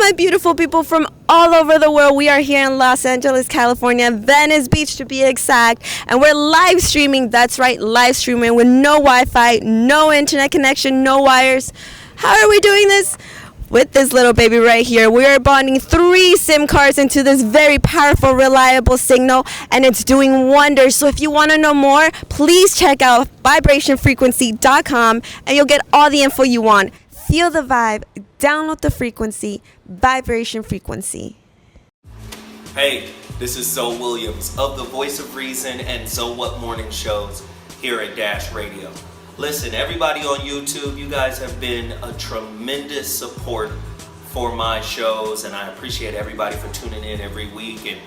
my beautiful people from all over the world. We are here in Los Angeles, California, Venice Beach to be exact, and we're live streaming. That's right, live streaming with no Wi-Fi, no internet connection, no wires. How are we doing this? With this little baby right here. We are bonding 3 SIM cards into this very powerful, reliable signal, and it's doing wonders. So if you want to know more, please check out vibrationfrequency.com, and you'll get all the info you want. Feel the vibe, download the frequency, Vibration Frequency. Hey, this is Zoe Williams of the Voice of Reason and REWZoWhat morning shows here at Dash Radio. Listen, everybody on YouTube, you guys have been a tremendous support for my shows, and I appreciate everybody for tuning in every week and,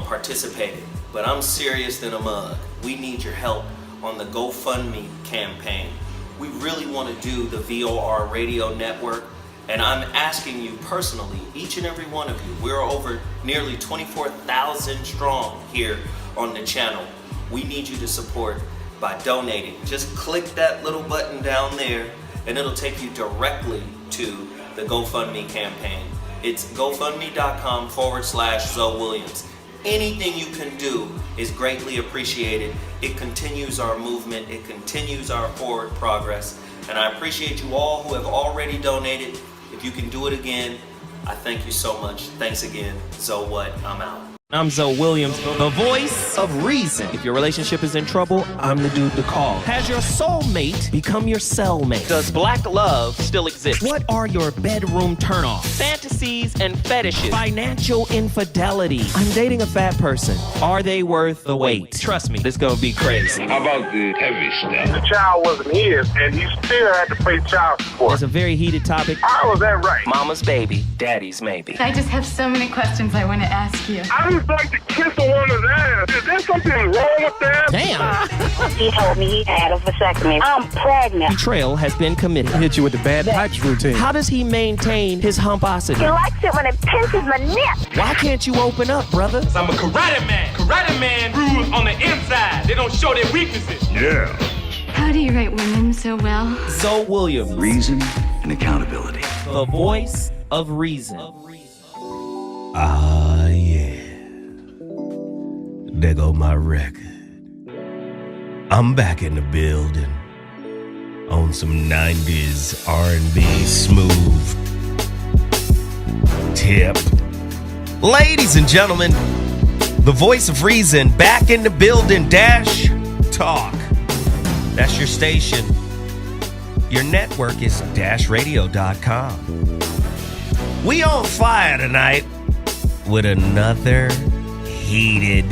participating. But I'm serious than a mug. We need your help on the GoFundMe campaign. We really want to do the VOR radio network, and I'm asking you personally, each and every one of you, we're over nearly 24,000 strong here on the channel. We need you to support by donating. Just click that little button down there and it'll take you directly to the GoFundMe campaign. It's gofundme.com/Zoe Williams. Anything you can do is greatly appreciated. It continues our movement. It continues our forward progress. And I appreciate you all who have already donated. If you can do it again, I thank you so much. Thanks again. REWZoWhat, I'm out. I'm Zoe Williams, the voice of reason. If your relationship is in trouble, I'm the dude to call. Has your soulmate become your cellmate? Does black love still exist? What are your bedroom turnoffs? Fantasies and fetishes. Financial infidelity. I'm dating a fat person. Are they worth the wait? Trust me, this gonna be crazy. How about the heavy stuff? The child wasn't his, and he still had to pay child support. It's a very heated topic. How was that right? Mama's baby, daddy's maybe. I just have so many questions I want to ask you. I just like to kiss a woman's ass. Is there something wrong with that? Damn. He told me he had a vasectomy. I'm pregnant. Betrayal has been committed. Hit you with the bad pipes routine. How does he maintain his humposity? He likes it when it pinches my neck. Why can't you open up, brother? I'm a karate man. Karate man rules on the inside. They don't show their weaknesses. Yeah. How do you write women so well? Zoe Williams, Reason and accountability. the voice of reason. Ah, yeah. There go my record. I'm back in the building on some 90s R&B smooth tip. Ladies and gentlemen, the voice of reason back in the building. Dash Talk. That's your station. Your network is dashradio.com. We on fire tonight with another heated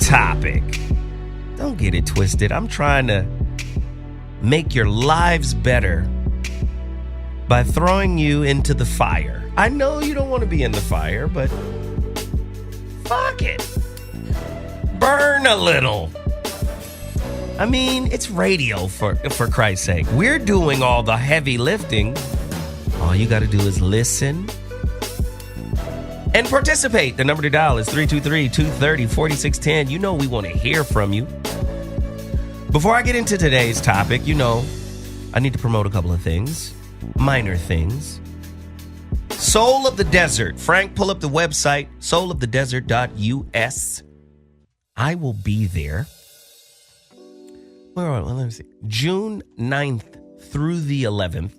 topic. Don't get it twisted. I'm trying to make your lives better by throwing you into the fire. I know you don't want to be in the fire, but fuck it. Burn a little. I mean, it's radio for Christ's sake. We're doing all the heavy lifting. All you got to do is listen and participate. The number to dial is 323-230-4610. You know we want to hear from you. Before I get into today's topic, I need to promote a couple of things. Minor things. Soul of the Desert. Frank, pull up the website, soulofthedesert.us. I will be there. Let me see. June 9th through the 11th,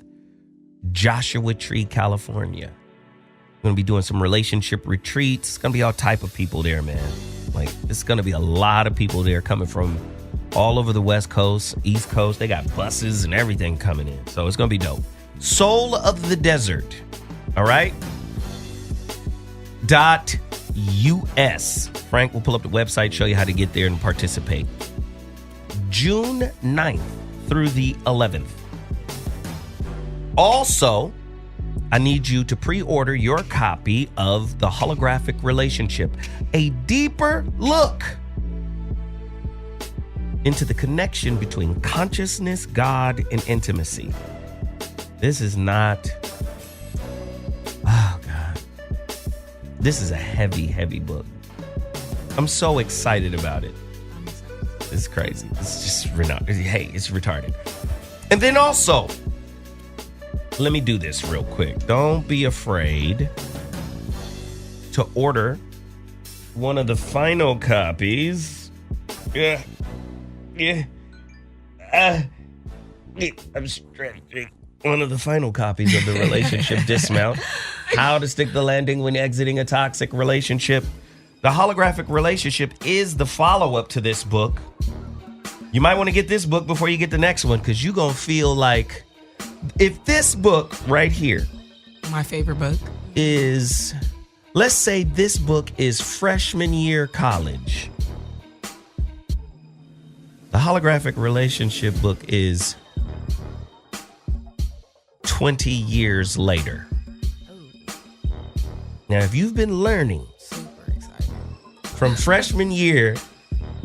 Joshua Tree, California. I'm going to be doing some relationship retreats. It's going to be all type of people there, man. Like, it's going to be a lot of people there coming from all over the West Coast, East Coast. They got buses and everything coming in. So it's going to be dope. Soul of the Desert. All right? .us. Frank will pull up the website, show you how to get there and participate. June 9th through the 11th. Also, I need you to pre-order your copy of The Holographic Relationship, a deeper look into the connection between consciousness, God, and intimacy. This is not, oh God, this is a heavy, heavy book. I'm so excited about it. It's crazy. It's just, hey, it's retarded. And then also, let me do this real quick. Don't be afraid to order one of the final copies. I'm stretching. One of the final copies of the Relationship Dismount. How to Stick the Landing When Exiting a Toxic Relationship. The Holographic Relationship is the follow-up to this book. You might want to get this book before you get the next one, because you're going to feel like if this book right here, my favorite book, is, let's say this book is freshman year college. The Holographic Relationship book is 20 years later. Now, if you've been learning from freshman year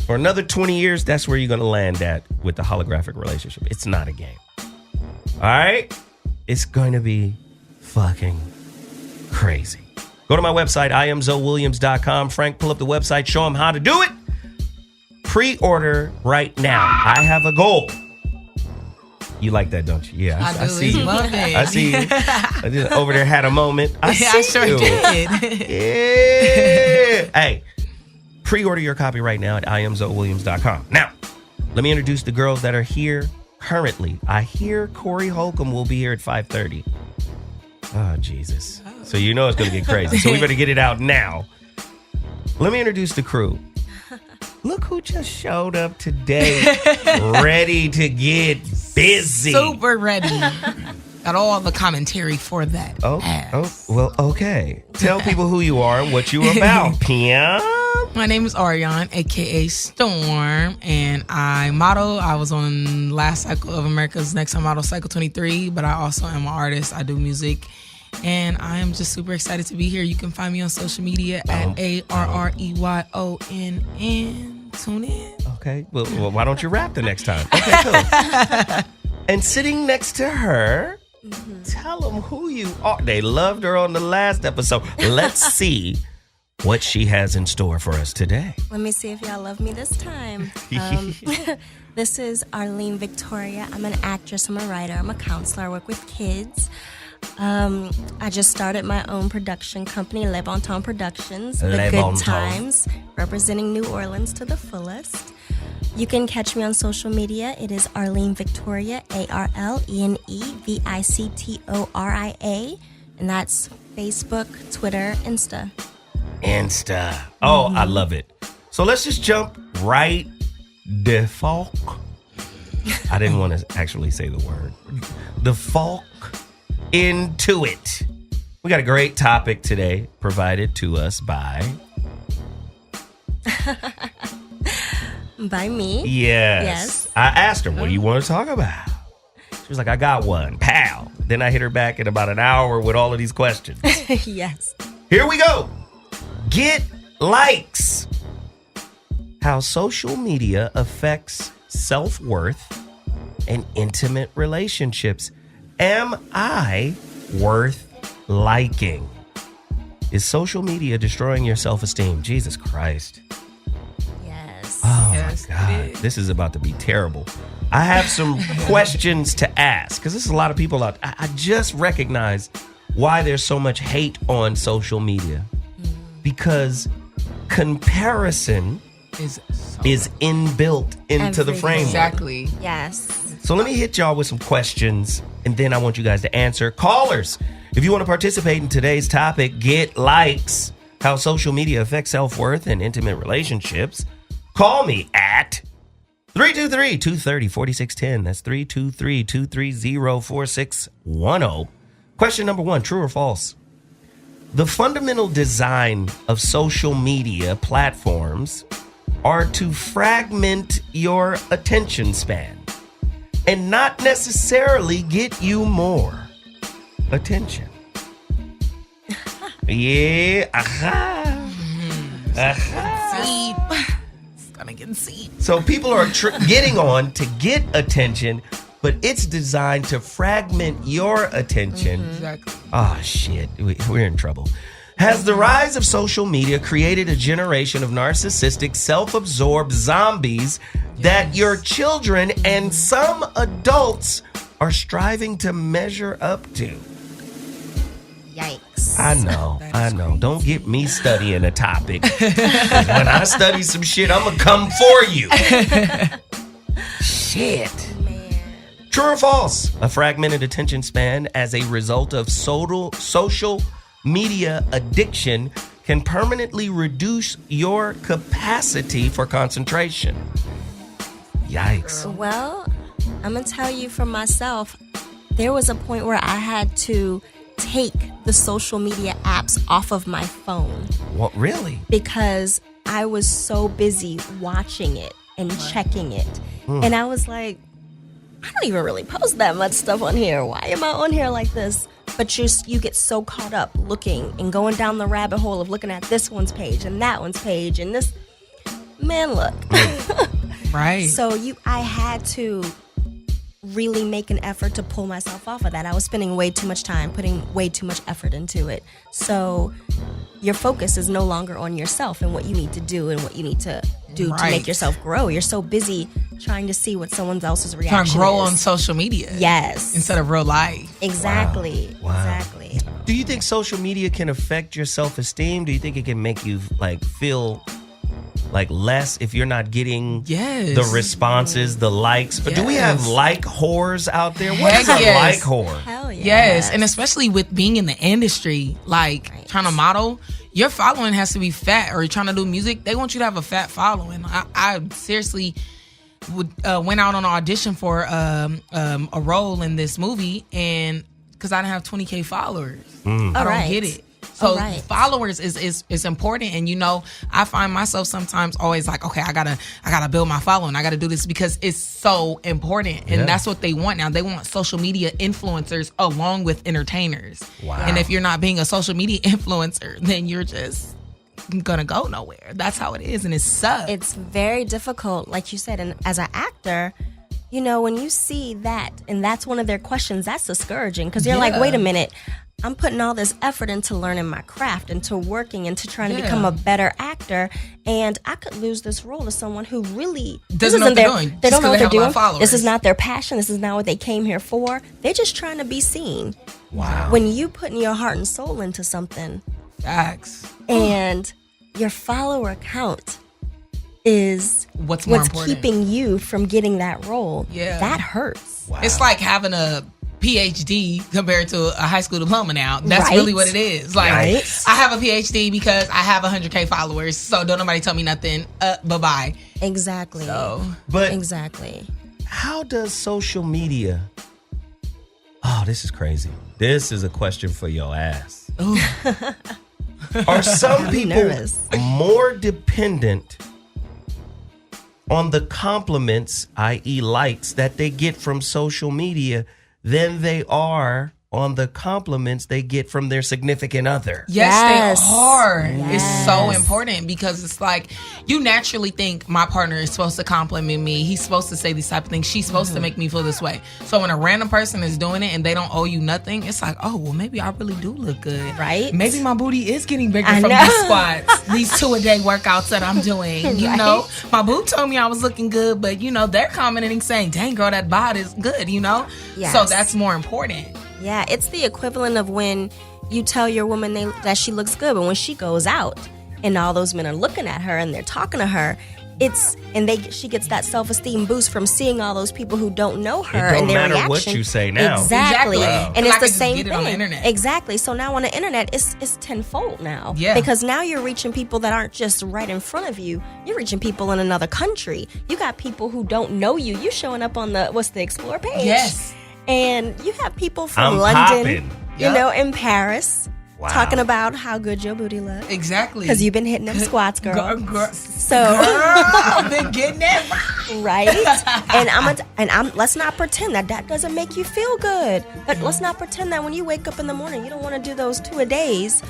for another 20 years, that's where you're going to land at with the Holographic Relationship. It's not a game. All right? It's going to be fucking crazy. Go to my website, IamZoeWilliams.com. Frank, pull up the website, show them how to do it. Pre-order right now. I have a goal. You like that, don't you? Yeah, I see you. Love it. I see you. I just over there had a moment. I sure did. Yeah. Hey, pre-order your copy right now at IamZoeWilliams.com. Now, let me introduce the girls that are here currently. I hear Corey Holcomb will be here at 5:30. Oh, Jesus. So you know it's going to get crazy. So we better get it out now. Let me introduce the crew. Look who just showed up today, ready to get busy. Super ready. Got all the commentary for that. Well, okay. Tell people who you are and what you about, Pam. My name is Ariane, a.k.a. Storm, and I model. I was on last cycle of America's Next Top Model, Cycle 23, but I also am an artist. I do music, and I am just super excited to be here. You can find me on social media at ARREWYONN. Tune in. Okay. Well, why don't you rap the next time? Okay, cool. And sitting next to her, tell them who you are. They loved her on the last episode. Let's see what she has in store for us today. Let me see if y'all love me this time. This is Arlene Victoria. I'm an actress. I'm a writer. I'm a counselor. I work with kids. I just started my own production company, Le Bon Temps Productions. The Good Times, representing New Orleans to the fullest. You can catch me on social media. It is Arlene Victoria, ARLENEVICTORIA. And that's Facebook, Twitter, Insta. Oh, I love it. So let's just jump right the fuck. I didn't want to actually say the word. The fuck into it. We got a great topic today provided to us by... By me? Yes. I asked her, what do you want to talk about? She was like, I got one. Pow. Then I hit her back in about an hour with all of these questions. Yes. Here we go. Get likes. How social media affects self-worth and intimate relationships. Am I worth liking? Is social media destroying your self-esteem? Jesus Christ. Yes. Oh, my God. This is about to be terrible. I have some questions to ask, because there's a lot of people out. I just recognize why there's so much hate on social media. Because comparison is inbuilt into the framework. Exactly. Yes. So let me hit y'all with some questions, and then I want you guys to answer. Callers, if you want to participate in today's topic, get likes, how social media affects self-worth and intimate relationships, call me at 323-230-4610. That's 323-230-4610. Question number 1, true or false? The fundamental design of social media platforms are to fragment your attention span and not necessarily get you more attention. Yeah. It's gonna get deep. So people are getting on to get attention, but it's designed to fragment your attention. Exactly. Oh, shit. We're in trouble. Has the rise of social media created a generation of narcissistic, self-absorbed zombies that your children and some adults are striving to measure up to. Yikes. I know. Don't get me studying a topic. 'Cause when I study some shit, I'm going to come for you. Shit. Man. True or false? A fragmented attention span as a result of social media addiction can permanently reduce your capacity for concentration. Yikes. Well, I'm going to tell you for myself, there was a point where I had to take the social media apps off of my phone. What, really? Because I was so busy watching it and checking it. And I was like, I don't even really post that much stuff on here. Why am I on here like this? But you get so caught up looking and going down the rabbit hole of looking at this one's page and that one's page and this. Man, look. Right. So I had to really make an effort to pull myself off of that. I was spending way too much time, putting way too much effort into it. So your focus is no longer on yourself and what you need to do and what you need to do to make yourself grow. You're so busy trying to see what someone else's reaction is. Trying to grow on social media. Yes. Instead of real life. Exactly. Wow. Exactly. Do you think social media can affect your self-esteem? Do you think it can make you feel less if you're not getting the responses, the likes? But do we have like whores out there? What is a like whore? Hell yeah. Yes, and especially with being in the industry, trying to model, your following has to be fat, or you're trying to do music, they want you to have a fat following. I seriously went out on an audition for a role in this movie, and because I didn't have 20K followers. I don't get it. So followers is important, and I find myself sometimes always like, okay, I gotta build my following. I gotta do this because it's so important, and that's what they want now. They want social media influencers along with entertainers. Wow. And if you're not being a social media influencer, then you're just gonna go nowhere. That's how it is, and it sucks. It's very difficult, like you said, and as an actor, when you see that, and that's one of their questions, that's discouraging because you're like, wait a minute. I'm putting all this effort into learning my craft, into working, into trying to become a better actor, and I could lose this role to someone who really doesn't know what they're doing. They don't know what they're doing. This is not their passion. This is not what they came here for. They're just trying to be seen. Wow. When you putting your heart and soul into something, facts, and your follower count is what's keeping you from getting that role. Yeah, that hurts. Wow. It's like having a PhD compared to a high school diploma now. That's really what it is. I have a PhD because I have 100K followers, so don't nobody tell me nothing. Bye-bye. Exactly. Exactly. How does social media... Oh, this is crazy. This is a question for your ass. Are some people more dependent on the compliments, i.e. likes, that they get from social media than they are on the compliments they get from their significant other? Yes. They are. Yes. It's so important because it's like you naturally think my partner is supposed to compliment me. He's supposed to say these type of things. She's supposed to make me feel this way. So when a random person is doing it and they don't owe you nothing, it's like, oh, well, maybe I really do look good. Right. Maybe my booty is getting bigger from these squats, these 2-a-day workouts that I'm doing. You know, my boo told me I was looking good, but they're commenting saying, dang, girl, that bod is good, Yes. So that's more important. Yeah, it's the equivalent of when you tell your woman that she looks good, but when she goes out and all those men are looking at her and they're talking to her, she gets that self-esteem boost from seeing all those people who don't know her and their reaction. It don't matter what you say now. Exactly. Wow. And it's the same thing. On the internet. Exactly. So now on the internet, it's tenfold now. Yeah. Because now you're reaching people that aren't just right in front of you. You're reaching people in another country. You got people who don't know you. You showing up on the Explore page. Yes. And you have people from London, in Paris, talking about how good your booty looks. Exactly. Because you've been hitting them squats, girl. I've been getting it right. And let's not pretend that doesn't make you feel good. But let's not pretend that when you wake up in the morning, you don't want to do those 2-a-days.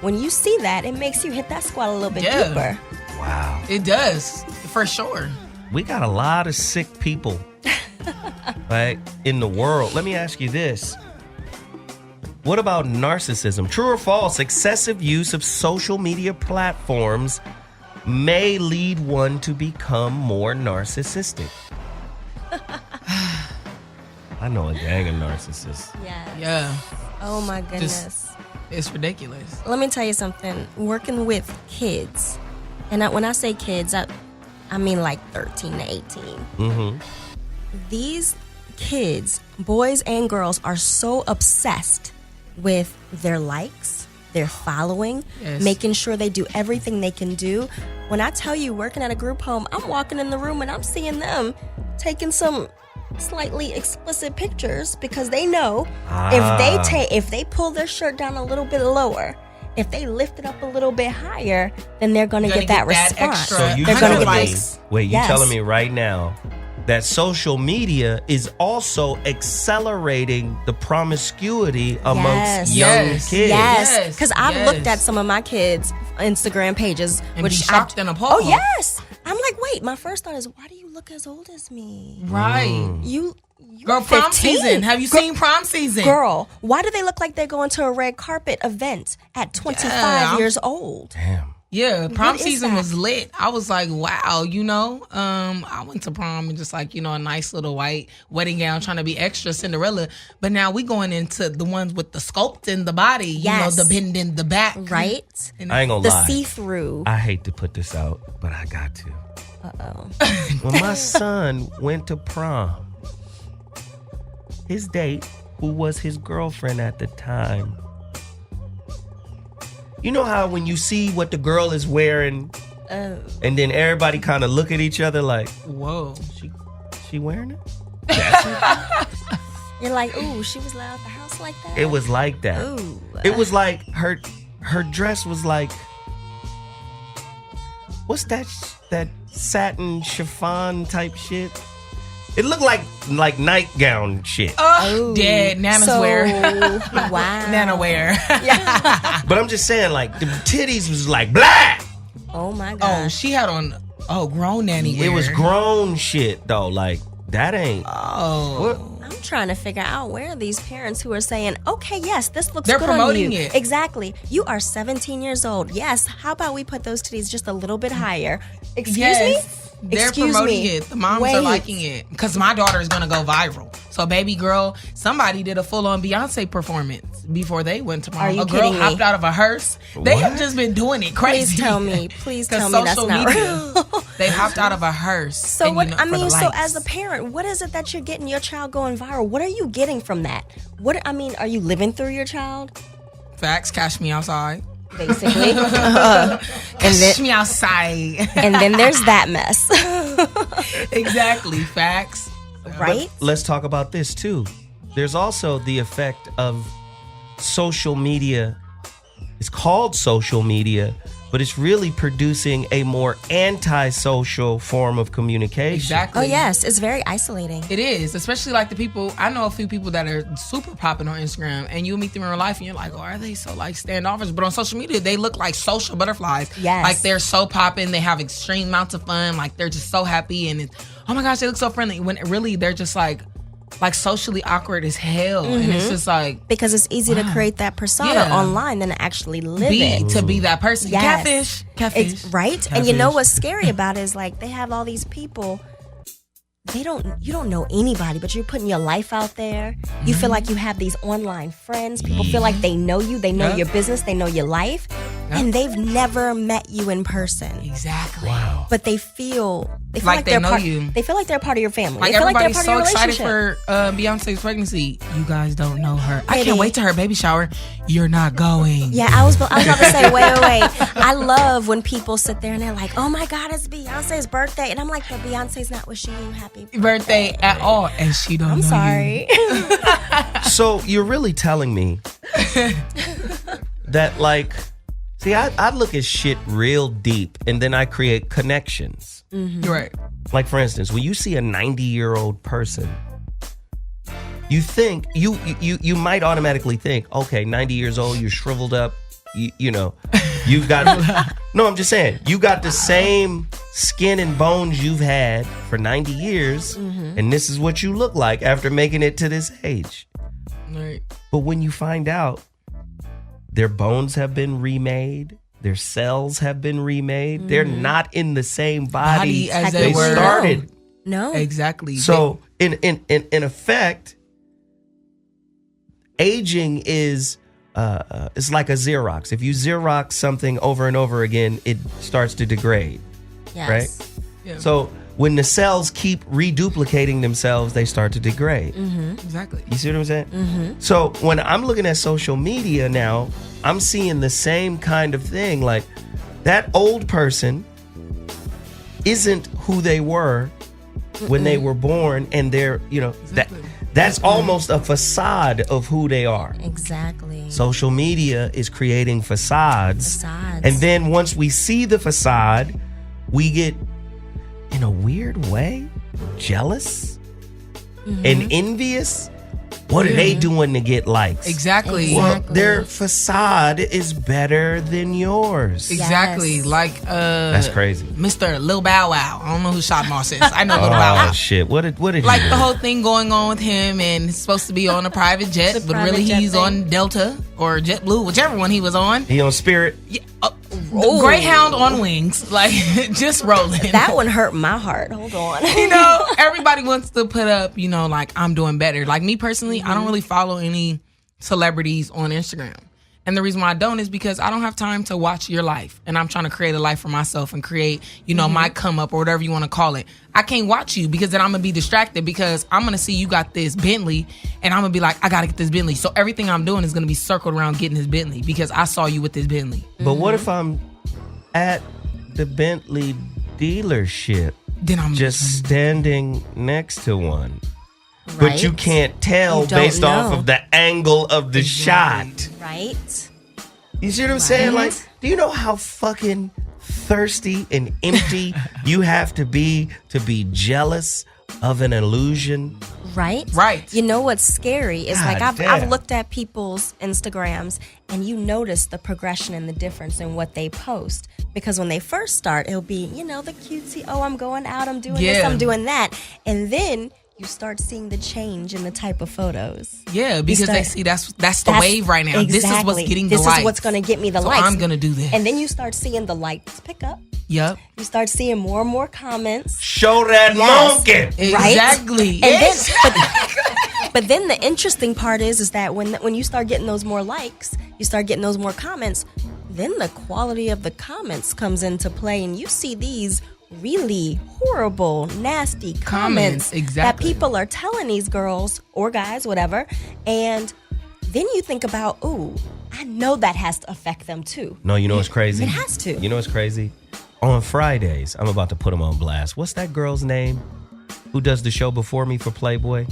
When you see that, it makes you hit that squat a little bit deeper. Wow. It does, for sure. We got a lot of sick people. Right, in the world. Let me ask you this. What about narcissism? True or false? Excessive use of social media platforms may lead one to become more narcissistic. I know a gang of narcissists. Yeah. Oh my goodness. It's ridiculous. Let me tell you something. Working with kids, and when I say kids, I mean like 13 to 18. Mm-hmm. These kids, boys and girls, are so obsessed with their likes, their following, making sure they do everything they can do. When I tell you, working at a group home, I'm walking in the room and I'm seeing them taking some slightly explicit pictures because they know if they pull their shirt down a little bit lower, if they lift it up a little bit higher, then they're going to get that response. So you telling me right now that social media is also accelerating the promiscuity amongst young kids? Yes, because I've looked at some of my kids' Instagram pages, and be shocked and appalled. Oh yes, I'm like, wait. My first thought is, why do you look as old as me? Right. You Girl, prom season. Have you seen prom season? Girl, why do they look like they're going to a red carpet event at 25 years old? Damn. Yeah, prom season was lit. I was like, wow, I went to prom and just like, a nice little white wedding gown trying to be extra Cinderella. But now we going into the ones with the sculpt in the body, the bend in the back. Right? I ain't gonna lie. The see-through. I hate to put this out, but I got to. Uh-oh. When my son went to prom, his date, who was his girlfriend at the time, you know how when you see what the girl is wearing, and then everybody kind of look at each other like, whoa, she wearing it? You're like, ooh, she was out the house like that? It was like that. Ooh. It was like her dress was like, what's that satin chiffon type shit? It looked like nightgown shit. Oh, dead. Nana's wear. Wow. Nana wear. Yeah. But I'm just saying, like, the titties was like, blah! Oh, my God. Oh, she had on, grown nanny wear. It was grown shit, though. Like, that ain't. Oh. I'm trying to figure out where are these parents who are saying, okay, yes, this looks They're good on promoting you. it. Exactly. You are 17 years old. Yes. How about we put those titties just a little bit higher? Excuse me? They're promoting it. The moms are liking it. Because my daughter is going to go viral. So, baby girl, somebody did a full-on Beyonce performance before they went to prom. Are you a girl kidding me? hopped out of a hearse. They have just been doing it crazy. Please tell me that's not real. They hopped out of a hearse. So so as a parent, what is it that you're getting your child going viral? What are you getting from that? Are you living through your child? Facts, cash me outside. Basically. Cash me outside. And then there's that mess. Exactly. Facts. Right? But let's talk about this too. There's also the effect of social media. It's called social media, but it's really producing a more antisocial form of communication. Exactly. Oh, yes. It's very isolating. It is, especially like the people, I know a few people that are super popping on Instagram, and you meet them in real life and you're like, oh, are they so like standoffish? But on social media, they look like social butterflies. Yes. Like they're so popping, they have extreme amounts of fun, like they're just so happy, and oh my gosh, they look so friendly. When really they're just like socially awkward as hell. Mm-hmm. And it's just like, because it's easy to create that persona online than to actually live it. To be that person. Yes. Catfish. Right? Catfish. And you know what's scary about it is like they have all these people. You don't know anybody, but you're putting your life out there. You feel like you have these online friends. People feel like they know you. They know your business. They know your life. And they've never met you in person. Exactly. Wow. But they feel like they know you. They feel like they're part of your family. Like they feel everybody's like they're part so of your excited relationship. for Beyonce's pregnancy. You guys don't know her. I can't wait to her baby shower. You're not going. Yeah, I was about to say, wait. I love when people sit there and they're like, oh my God, it's Beyonce's birthday. And I'm like, but Beyonce's not wishing you happy birthday at all. And she don't know I'm sorry. So you're really telling me that like, see, I look at shit real deep and then I create connections. Mm-hmm. You're right. Like, for instance, when you see a 90-year-old person, you think, you might automatically think, okay, 90 years old, you're shriveled up, you know, you've got, no, I'm just saying, you got the same skin and bones you've had for 90 years, and this is what you look like after making it to this age. Right. But when you find out their bones have been remade, their cells have been remade, they're not in the same body as they were. started. No. Exactly. So in effect, aging is it's like a Xerox. If you Xerox something over and over again, it starts to degrade. Yes. Right? Yeah. So when the cells keep reduplicating themselves, they start to degrade. Exactly. You see what I'm saying? So when I'm looking at social media now, I'm seeing the same kind of thing. Like that old person isn't who they were when they were born, and they're, that's almost a facade of who they are. Exactly. Social media is creating facades. And then once we see the facade, we get, in a weird way, jealous and envious. What are they doing to get likes? Exactly. Well, their facade is better than yours. Exactly. Yes. Like That's crazy. Mr. Lil Bow Wow. I don't know who Shot Moss is. I know Lil Bow Wow. Oh shit! What did he Like do? the whole thing going on with him, and he's supposed to be on a private jet, but private really jet he's thing. on Delta or JetBlue, whichever one he was on. He on Spirit? Yeah, Greyhound on wings, like just rolling. That one hurt my heart. Hold on. Everybody wants to put up, like I'm doing better. Like me personally, I don't really follow any celebrities on Instagram. And the reason why I don't is because I don't have time to watch your life. And I'm trying to create a life for myself and create, my come up or whatever you want to call it. I can't watch you because then I'm going to be distracted because I'm going to see you got this Bentley and I'm going to be like, I got to get this Bentley. So everything I'm doing is going to be circled around getting this Bentley because I saw you with this Bentley. But what if I'm at the Bentley dealership, then I'm just standing next to one? Right. But you can't tell You don't based off know. of the angle of the shot. Right. You see what I'm saying? Like, do you know how fucking thirsty and empty you have to be jealous of an illusion? Right? Right. You know what's scary is God I've damn. looked at people's Instagrams and you notice the progression and the difference in what they post. Because when they first start, it'll be, the cutesy, oh, I'm going out, I'm doing this, I'm doing that. And then you start seeing the change in the type of photos. Yeah, because they see that's the wave right now. Exactly. This is what's getting the likes. This is what's going to get me the likes. I'm going to do this. And then you start seeing the likes pick up. Yep. You start seeing more and more comments. Show that monkey. Right? Exactly. And but then the interesting part is that when you start getting those more likes, you start getting those more comments, then the quality of the comments comes into play and you see these really horrible, nasty comments that people are telling these girls or guys, whatever. And then you think about, ooh, I know that has to affect them too. No, you know what's crazy? It has to. You know what's crazy? On Fridays, I'm about to put him on blast. What's that girl's name who does the show before me for Playboy?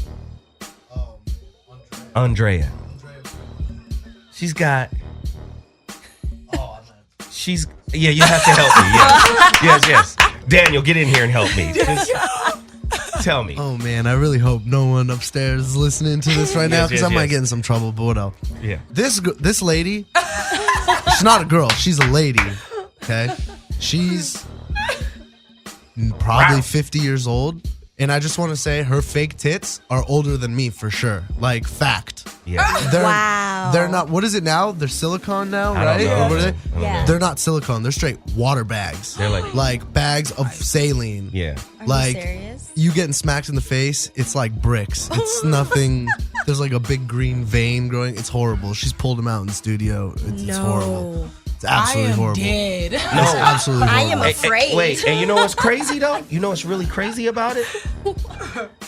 Andrea. She's got... Yeah, you have to help me. Yes. Daniel, get in here and help me. Just tell me. Oh, man, I really hope no one upstairs is listening to this right now because I might get in some trouble, but what else? Yeah. This lady, she's not a girl. She's a lady, okay? She's probably 50 years old. And I just want to say her fake tits are older than me for sure. Like, fact. Yeah. Wow. They're not, what is it now? They're silicone now, I right? don't know. Or what are they? Yeah. They're not silicone. They're straight water bags. They're like bags of saline. Yeah. Are you serious? You getting smacked in the face, it's like bricks. It's nothing. There's like a big green vein growing. It's horrible. She's pulled them out in the studio. It's horrible. It's absolutely horrible. Dead. It's absolutely horrible. I am afraid. Wait, and you know what's crazy though? You know what's really crazy about it?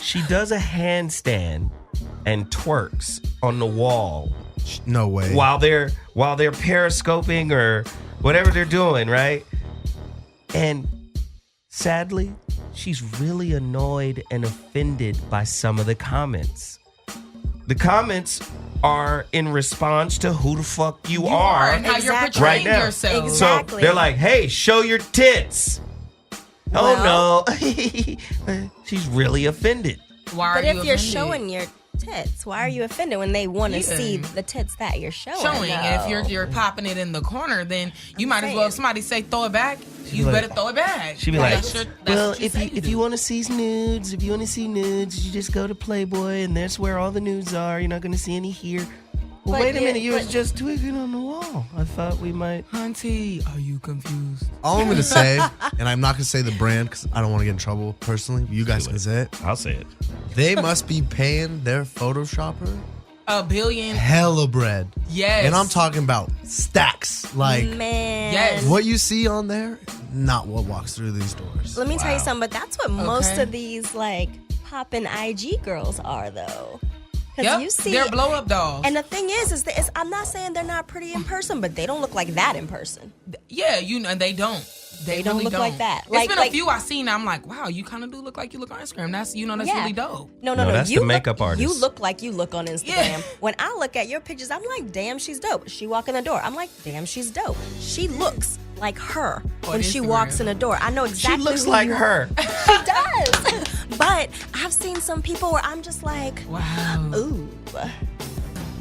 She does a handstand and twerks on the wall. No way. While they're periscoping or whatever they're doing, right? And sadly, she's really annoyed and offended by some of the comments. The comments are in response to who the fuck you are and how you're right portraying now. yourself. Exactly. So they're like, hey, show your tits. Oh no. She's really offended. Why are But you if you're offended? showing your tits, why are you offended when they want to see the tits that you're showing? And if you're popping it in the corner, then you might as well, if somebody say throw it back, you better throw it back. She'd be like, That's well, what you if say you to if do. you want to see nudes, you just go to Playboy and that's where all the nudes are. You're not going to see any here. Well, But wait a yeah, minute, you was but- just tweaking on the wall. I thought we might. Auntie, are you confused? All I'm going to say, and I'm not going to say the brand because I don't want to get in trouble personally. You guys can say it. I'll say it. They must be paying their Photoshopper $1 billion. Hella bread. Yes. And I'm talking about stacks. Like, man. Yes. what you see on there, not what walks through these doors. Let me tell you something, but that's what most of these like poppin' IG girls are, though. Yep, you see, they're blow up dolls. And the thing is that I'm not saying they're not pretty in person, but they don't look like that in person. Yeah, and they don't. They don't really look like that. It's been a few I've seen. I'm like, wow, you kind of do look like you look on Instagram. That's really dope. No. That's you the makeup artist. You look like you look on Instagram. Yeah. When I look at your pictures, I'm like, damn, she's dope. She walk in the door, I'm like, damn, she's dope. She looks like her when she walks in the door. I know exactly. She looks like her. She does. But I've seen some people where I'm just like, wow. Ooh.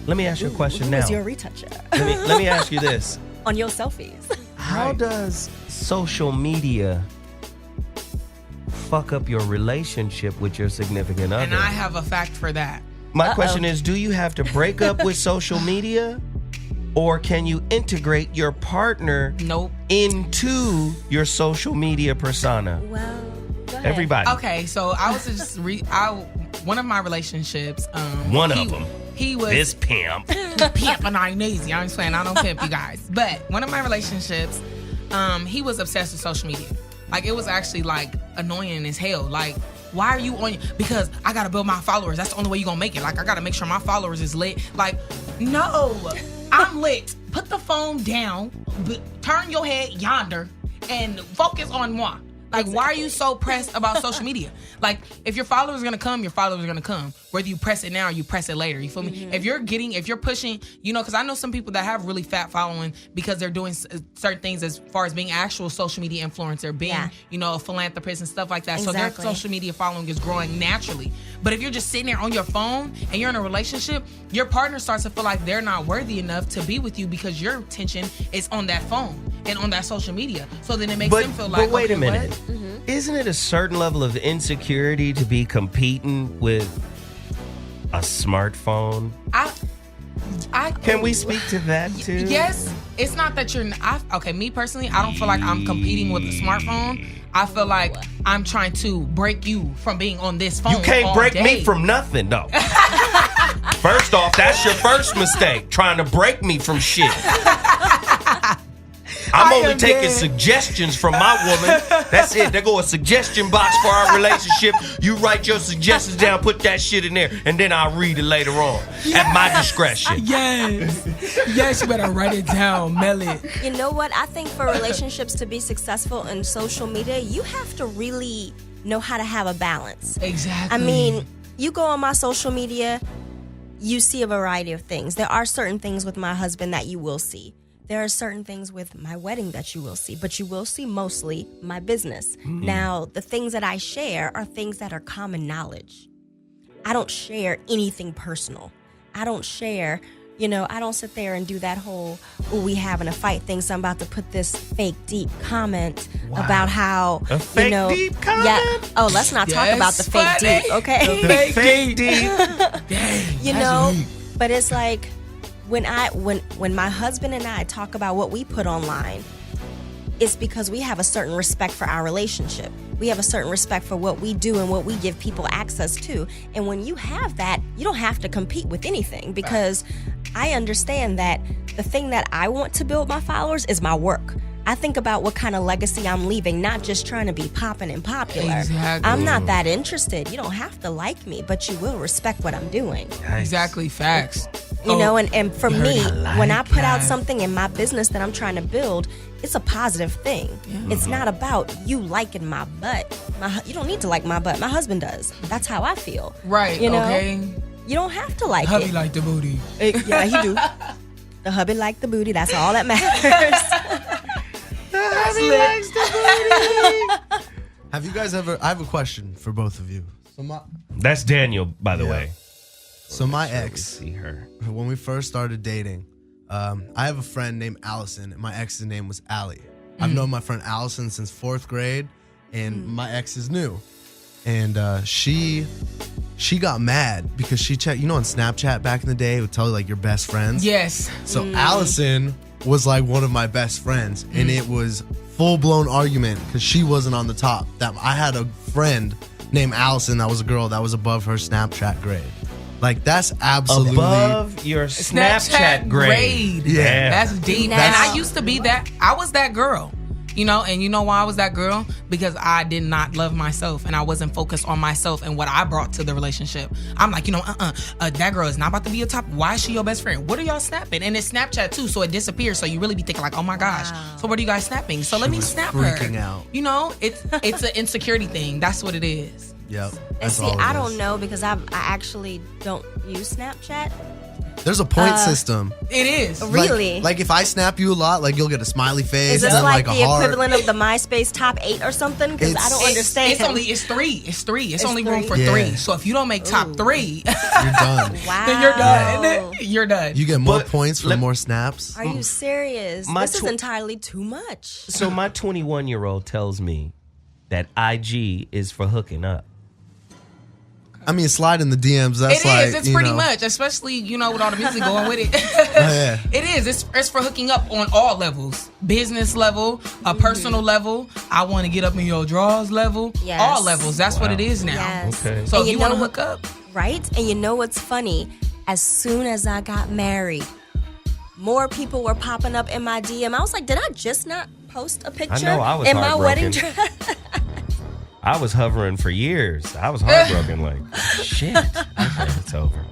Let me ask you a question now. Who's your retoucher? Let me ask you this. On your selfies. How does social media fuck up your relationship with your significant other? And I have a fact for that. My question is, do you have to break up with social media? Or can you integrate your partner into your social media persona? Well, go ahead. Everybody. Okay, so I was just one of my relationships. One of them. He was this pimp. Pimp and I'm easy. I'm just saying I don't pimp you guys. But one of my relationships, he was obsessed with social media. Like it was actually like annoying as hell. Like, why are you on? Because I gotta build my followers. That's the only way you gonna make it. Like I gotta make sure my followers is lit. Like, no, I'm lit. Put the phone down. Turn your head yonder and focus on moi. Like, why are you so pressed about social media? Like, if your followers are gonna come, your followers are gonna come. Whether you press it now or you press it later. You feel me? If you're pushing, because I know some people that have really fat following because they're doing certain things as far as being actual social media influencer, being, a philanthropist and stuff like that. Exactly. So their social media following is growing naturally. But if you're just sitting there on your phone and you're in a relationship, your partner starts to feel like they're not worthy enough to be with you because your attention is on that phone and on that social media. So then it makes them feel like, but wait a minute. What? Isn't it a certain level of insecurity to be competing with a smartphone? Can we speak to that too? Yes. It's not that me personally, I don't feel like I'm competing with a smartphone. I feel like I'm trying to break you from being on this phone. You can't break day. me from nothing, though. First off, that's your first mistake, trying to break me from shit. I'm only taking suggestions from my woman. That's it. There go a suggestion box for our relationship. You write your suggestions down, put that shit in there, and then I'll read it later on at my discretion. Yes, you better write it down, mail it. You know what? I think for relationships to be successful in social media, you have to really know how to have a balance. Exactly. I mean, you go on my social media, you see a variety of things. There are certain things with my husband that you will see. There are certain things with my wedding that you will see, but you will see mostly my business. Now, the things that I share are things that are common knowledge. I don't share anything personal. I don't share, I don't sit there and do that whole, we having a fight thing, so I'm about to put this fake deep comment about how, a fake deep comment? Yeah. Oh, let's not talk about the fake deep, okay? The fake deep. Dang, but it's like, when my husband and I talk about what we put online, it's because we have a certain respect for our relationship. We have a certain respect for what we do and what we give people access to. And when you have that, you don't have to compete with anything, because I understand that the thing that I want to build my followers is my work. I think about what kind of legacy I'm leaving, not just trying to be popping and popular. Exactly. I'm not that interested. You don't have to like me, but you will respect what I'm doing. Exactly, facts. And for me, when I put out something in my business that I'm trying to build, it's a positive thing. Yeah. It's not about you liking my butt. You don't need to like my butt. My husband does. That's how I feel. Right, okay. You don't have to like Hubby it. like the booty. Yeah, he do. The hubby like the booty. That's all that matters. He likes the booty. Have you guys ever? I have a question for both of you. That's Daniel, by the way. So my ex, see her when we first started dating. I have a friend named Allison, and my ex's name was Allie. I've known my friend Allison since 4th grade, and my ex is new. And she got mad because she checked, on Snapchat back in the day, it would tell you like your best friends. Yes. So Allison was like one of my best friends, and it was full-blown argument because she wasn't on the top. That I had a friend named Allison that was a girl that was above her Snapchat grade. Like, that's absolutely above your Snapchat grade. Yeah. That's deep. And I used to be that. I was that girl. You know, and you know why I was that girl? Because I did not love myself and I wasn't focused on myself and what I brought to the relationship. I'm like, that girl is not about to be your top. Why is she your best friend? What are y'all snapping? And it's Snapchat too, so it disappears. So you really be thinking like, oh my gosh. So what are you guys snapping? So let me snap her. Freaking out. You know, it's an insecurity thing. That's what it is. Yep. And see, I don't know because I actually don't use Snapchat. There's a point system. It is. Really? Like if I snap you a lot, like you'll get a smiley face. Is this and then like a the heart. equivalent of the MySpace top 8 or something? Because I don't understand. It's three. It's only room for 3. So if you don't make top 3, you're done. Wow. Then you're done. You're done. You get more points for more snaps. Are you serious? This is entirely too much. So my 21-year-old tells me that IG is for hooking up. I mean, slide in the DMs. That's It's pretty much, especially, with all the music going with it. It is. It's for hooking up on all levels. Business level, a personal level. I want to get up in your drawers level. Yes. All levels. That's what it is now. Yes. Okay. So if you want to hook up. Right? And you know what's funny? As soon as I got married, more people were popping up in my DM. I was like, did I just not post a picture in my wedding dress? I was hovering for years. I was heartbroken. Like, shit. Okay, it's over.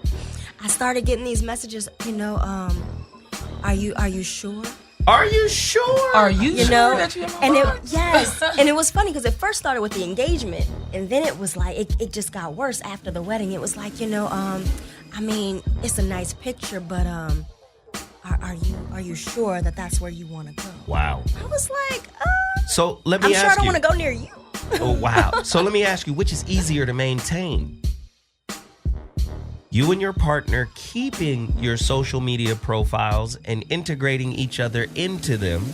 I started getting these messages. Are you sure? Are you sure? Are you sure that you have my box? Yes. And it was funny because it first started with the engagement, and then it was like it just got worse after the wedding. It was like, I mean, it's a nice picture, but are you sure that that's where you want to go? Wow. I was like, so let me I'm ask sure I don't you. want to go near you. Oh, wow. So let me ask you, which is easier to maintain? You and your partner keeping your social media profiles and integrating each other into them,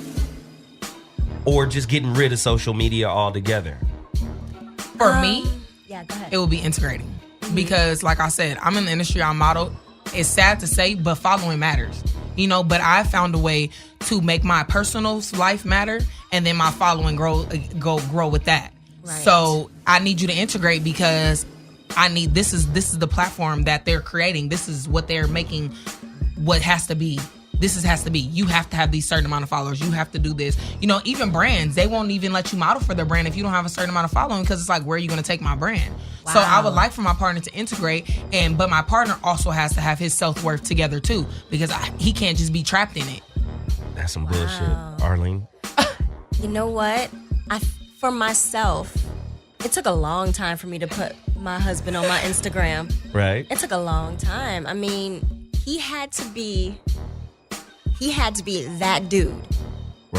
or just getting rid of social media altogether? For me, yeah, go ahead. it will be integrating. Because, like I said, I'm in the industry, I'm model. It's sad to say, but following matters. But I found a way to make my personal life matter, and then my following grow with that. Right. So I need you to integrate because I need this is the platform that they're creating. This is what they're making. What has to be. Has to be. You have to have these certain amount of followers. You have to do this. Even brands, they won't even let you model for their brand if you don't have a certain amount of following because it's like, where are you going to take my brand? Wow. So I would like for my partner to integrate, but my partner also has to have his self-worth together too because he can't just be trapped in it. That's some bullshit, Arlene. You know what? For myself, it took a long time for me to put my husband on my Instagram. Right. It took a long time. I mean, he had to be that dude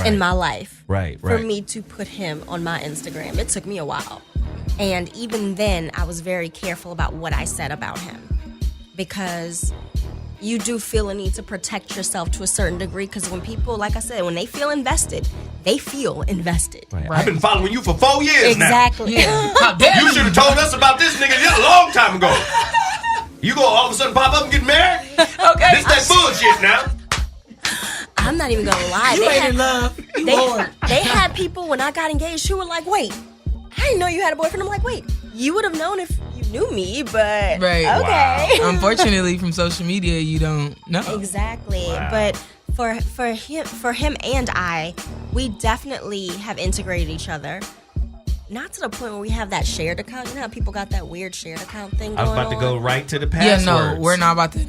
in my life. Right. For me to put him on my Instagram. It took me a while. And even then, I was very careful about what I said about him. Because you do feel a need to protect yourself to a certain degree. Because when people, like I said, when they feel invested, they feel invested. Right. I've been following you for 4 years now. Exactly. Yeah. You should have told us about this nigga a long time ago. You go all of a sudden pop up and get married? Okay. This that bullshit now. I'm not even gonna lie. You ain't in love. You bored. They had people when I got engaged who were like, wait, I didn't know you had a boyfriend. I'm like, wait, you would have known if you knew me, but okay. Wow. Unfortunately, from social media, you don't know. Exactly. Wow. But for him and I, we definitely have integrated each other. Not to the point where we have that shared account. You know how people got that weird shared account thing going on? I was about to go right to the passwords. passwords. Yeah, no, we're not about to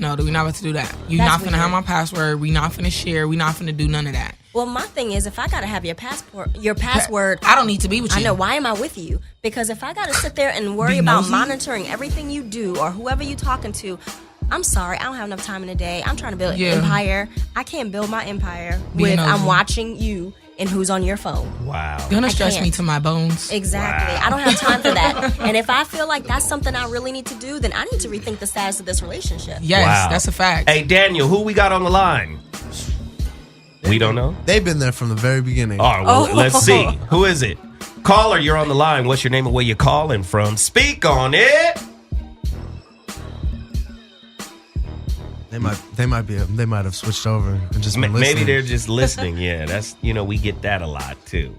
do that. You're not finna have my password. We not finna share. We not finna do none of that. Well, my thing is, if I gotta have your password, I don't need to be with you. I know. Why am I with you? Because if I gotta sit there and worry about monitoring everything you do or whoever you talking to, I'm sorry, I don't have enough time in the day. I'm trying to build an empire. I can't build my empire with I'm watching you and who's on your phone. Wow. Gonna stretch me to my bones. Exactly. Wow. I don't have time for that. And if I feel like that's something I really need to do, then I need to rethink the status of this relationship. Yes, that's a fact. Hey, Daniel, who we got on the line? We don't know? They've been there from the very beginning. All right, well, let's see. Who is it? Caller, you're on the line. What's your name and where you calling from? Speak on it. They might have switched over and just been listening. Maybe they're just listening. Yeah, that's we get that a lot too.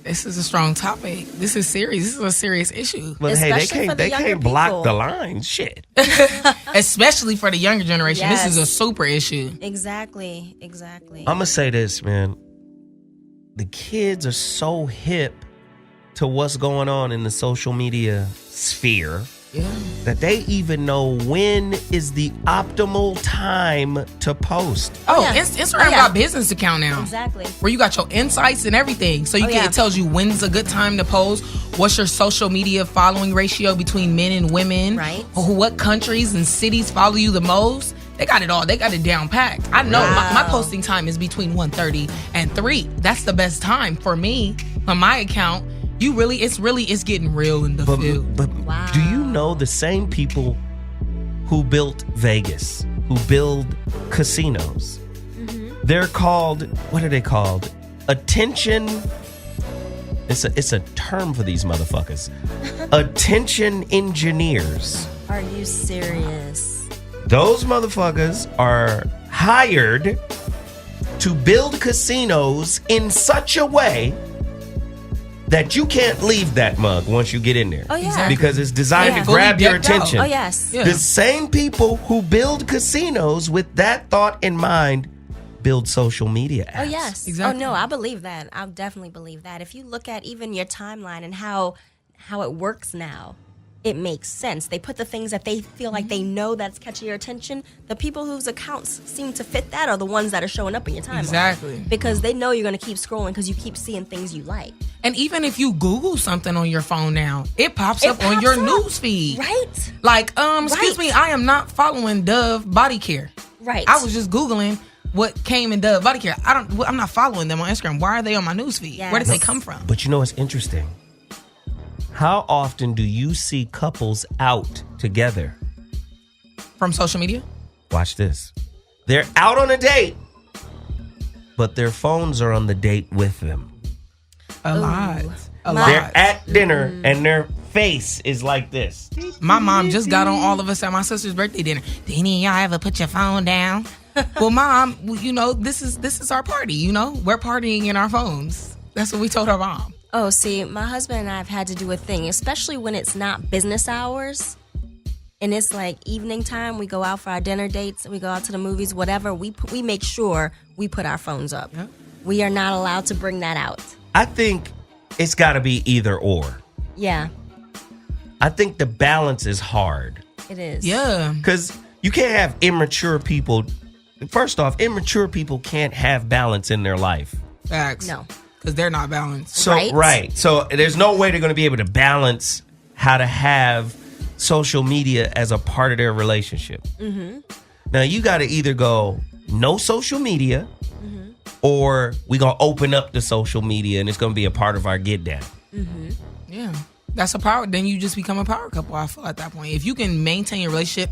This is a strong topic. This is serious. This is a serious issue. But Especially hey, they can't block the lines. Shit. Especially for the younger generation. Yes. This is a super issue. Exactly. I'm going to say this, man. The kids are so hip to what's going on in the social media sphere that they even know when is the optimal time to post. Instagram got a business account now. Exactly. Where you got your insights and everything. So it tells you when's a good time to post, what's your social media following ratio between men and women, right? What countries and cities follow you the most. They got it all. They got it down packed. I know my posting time is between 1:30 and 3. That's the best time for me on my account. It's getting real in the field. But do you know the same people who built Vegas, who build casinos? They're called, what are they called? Attention. It's a term for these motherfuckers. Attention engineers. Are you serious? Those motherfuckers are hired to build casinos in such a way that you can't leave that mug once you get in there. Oh, yeah. Because it's designed to grab your attention. Oh, yes. Yeah. The same people who build casinos with that thought in mind build social media apps. Oh, yes. Exactly. Oh, no, I believe that. I definitely believe that. If you look at even your timeline and how it works now, it makes sense. They put the things that they feel like they know that's catching your attention. The people whose accounts seem to fit that are the ones that are showing up in your timeline. Exactly. Because they know you're going to keep scrolling because you keep seeing things you like. And even if you Google something on your phone now, it pops up on your news feed. Right. Like, excuse me, I am not following Dove Body Care. Right. I was just Googling what came in Dove Body Care. I'm not following them on Instagram. Why are they on my news feed? Yes. Where did they come from? But you know what's interesting? How often do you see couples out together? From social media? Watch this. They're out on a date, but their phones are on the date with them. A lot. They're at dinner and their face is like this. My mom just got on all of us at my sister's birthday dinner. Did any of y'all ever put your phone down? Well, Mom, this is our party, We're partying in our phones. That's what we told our mom. Oh, see, my husband and I have had to do a thing, especially when it's not business hours and it's like evening time. We go out for our dinner dates, we go out to the movies, whatever. We make sure we put our phones up. Yep. We are not allowed to bring that out. I think it's got to be either or. Yeah. I think the balance is hard. It is. Yeah. Because you can't have immature people. First off, immature people can't have balance in their life. Facts. No. Because they're not balanced. So, right. So there's no way they're going to be able to balance how to have social media as a part of their relationship. Mm-hmm. Now, you got to either go no social media or we going to open up the social media and it's going to be a part of our get down. Mm-hmm. Yeah. That's a power. Then you just become a power couple, I feel, at that point. If you can maintain your relationship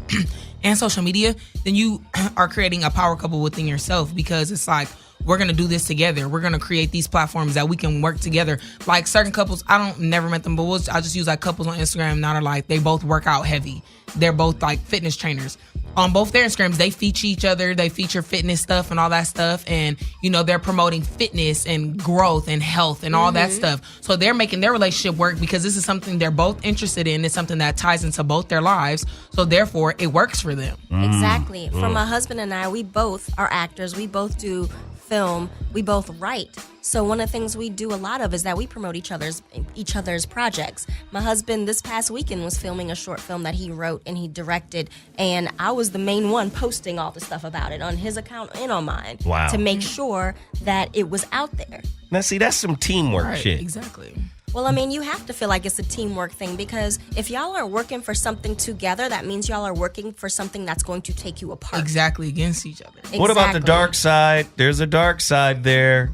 and social media, then you are creating a power couple within yourself, because it's like, we're going to do this together. We're going to create these platforms that we can work together. Like certain couples, never met them, but I just use like couples on Instagram that are like, they both work out heavy. They're both like fitness trainers. On both their Instagrams, they feature each other. They feature fitness stuff and all that stuff. And, they're promoting fitness and growth and health and all that stuff. So they're making their relationship work because this is something they're both interested in. It's something that ties into both their lives. So therefore, it works for them. Exactly. For my husband and I, we both are actors. We both do film. We both write. So one of the things we do a lot of is that we promote each other's projects. My husband this past weekend was filming a short film that he wrote and he directed, and I was the main one posting all the stuff about it on his account and on mine. Wow. To make sure that it was out there. Now, see, that's some teamwork shit. Exactly. Well, I mean, you have to feel like it's a teamwork thing, because if y'all are working for something together, that means y'all are working for something that's going to take you apart. Exactly, against each other. Exactly. What about the dark side? There's a dark side there.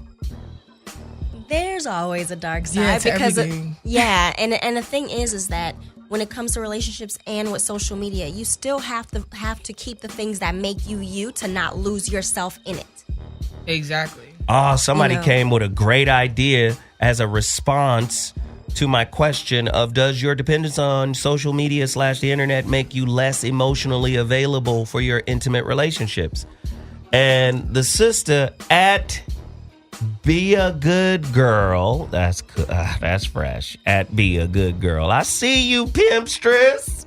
There's always a dark side. Yeah, because everything. And the thing is that when it comes to relationships and with social media, you still have to keep the things that make you you, to not lose yourself in it. Exactly. Oh, somebody came with a great idea as a response to my question of, does your dependence on social media / the internet make you less emotionally available for your intimate relationships? And the sister at Be a good girl. That's fresh. At Be a Good Girl. I see you, pimpstress.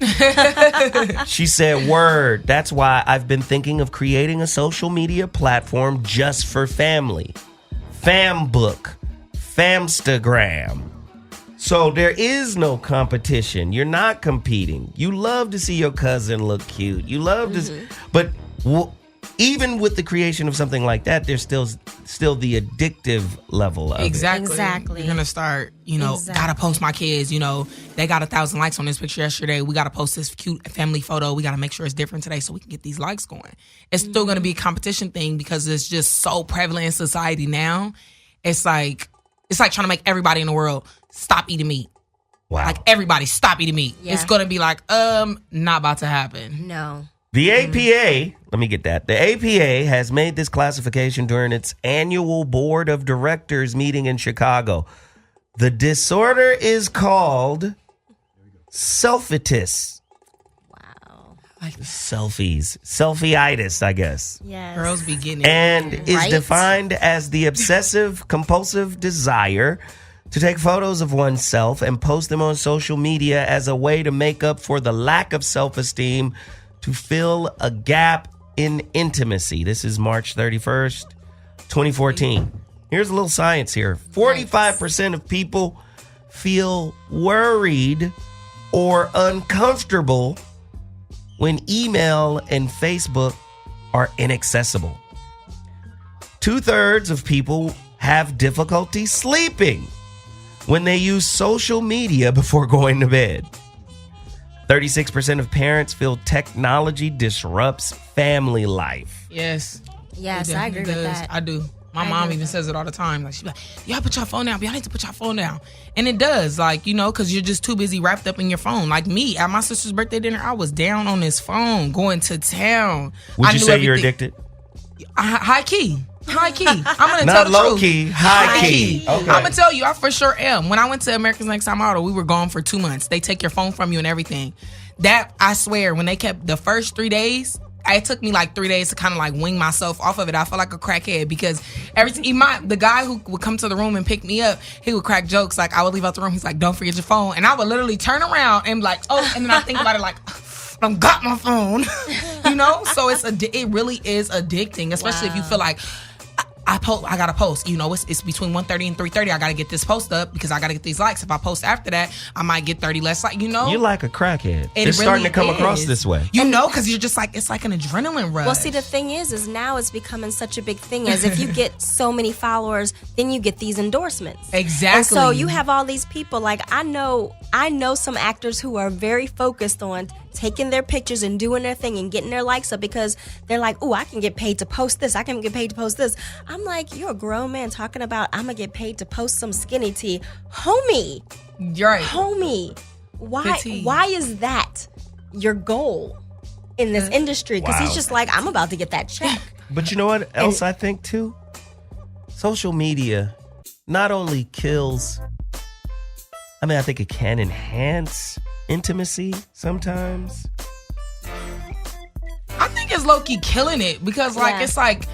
She said, word. That's why I've been thinking of creating a social media platform just for family. Fambook. Famstagram. So there is no competition. You're not competing. You love to see your cousin look cute. You love to, but even with the creation of something like that, there's still the addictive level of it. Exactly. You're gonna start, gotta post my kids. They got 1,000 likes on this picture yesterday. We gotta post this cute family photo. We gotta make sure it's different today so we can get these likes going. It's still gonna be a competition thing because it's just so prevalent in society now. It's like trying to make everybody in the world stop eating meat. Wow. Like everybody stop eating meat. Yeah. It's gonna be like, not about to happen. No. The APA, let me get that. The APA has made this classification during its annual board of directors meeting in Chicago. The disorder is called selfieitis. Wow. Like selfieitis, I guess. Yes. Girls be getting it. And is defined as the obsessive compulsive desire to take photos of oneself and post them on social media as a way to make up for the lack of self-esteem, to fill a gap in intimacy. This is March 31st, 2014. Here's a little science here. 45% of people feel worried or uncomfortable when email and Facebook are inaccessible. 2/3 of people have difficulty sleeping when they use social media before going to bed. 36% of parents feel technology disrupts family life. Yes. Yes, I agree with that. I do. My mom even says it all the time. Like, she's like, y'all put your phone down. Y'all need to put your phone down. And it does, because you're just too busy wrapped up in your phone. Like me, at my sister's birthday dinner, I was down on this phone, going to town. Would you say you're addicted? High key. I'm gonna tell Not the low truth. key, high key. Okay. I'm gonna tell you, I for sure am. When I went to America's Next Top Model, we were gone for 2 months. They take your phone from you and everything. That, I swear, when they kept the first 3 days, it took me like 3 days to kind of wing myself off of it. I felt like a crackhead because the guy who would come to the room and pick me up, he would crack jokes. Like, I would leave out the room. He's like, don't forget your phone. And I would literally turn around and be like, oh, and then I think about it like, I got my phone. So it really is addicting, especially if you feel like, I gotta post. It's between 1:30 and 3:30. I gotta get this post up because I gotta get these likes. If I post after that, I might get 30 less likes. You're like a crackhead. It's really starting to come across this way. Because you're just like, it's like an adrenaline rush. Well, see, the thing is now it's becoming such a big thing. As if you get so many followers, then you get these endorsements. Exactly. And so you have all these people. Like, I know some actors who are very focused on taking their pictures and doing their thing and getting their likes up because they're like, oh, I can get paid to post this. I can get paid to post this. I'm like, you're a grown man talking about I'm going to get paid to post some skinny tea. Homie. You're right. Homie. Why is that your goal in this industry? Because he's just like, I'm about to get that check. But you know what else I think too? Social media not only kills, I think it can enhance intimacy sometimes. I think it's low-key killing it because it's like,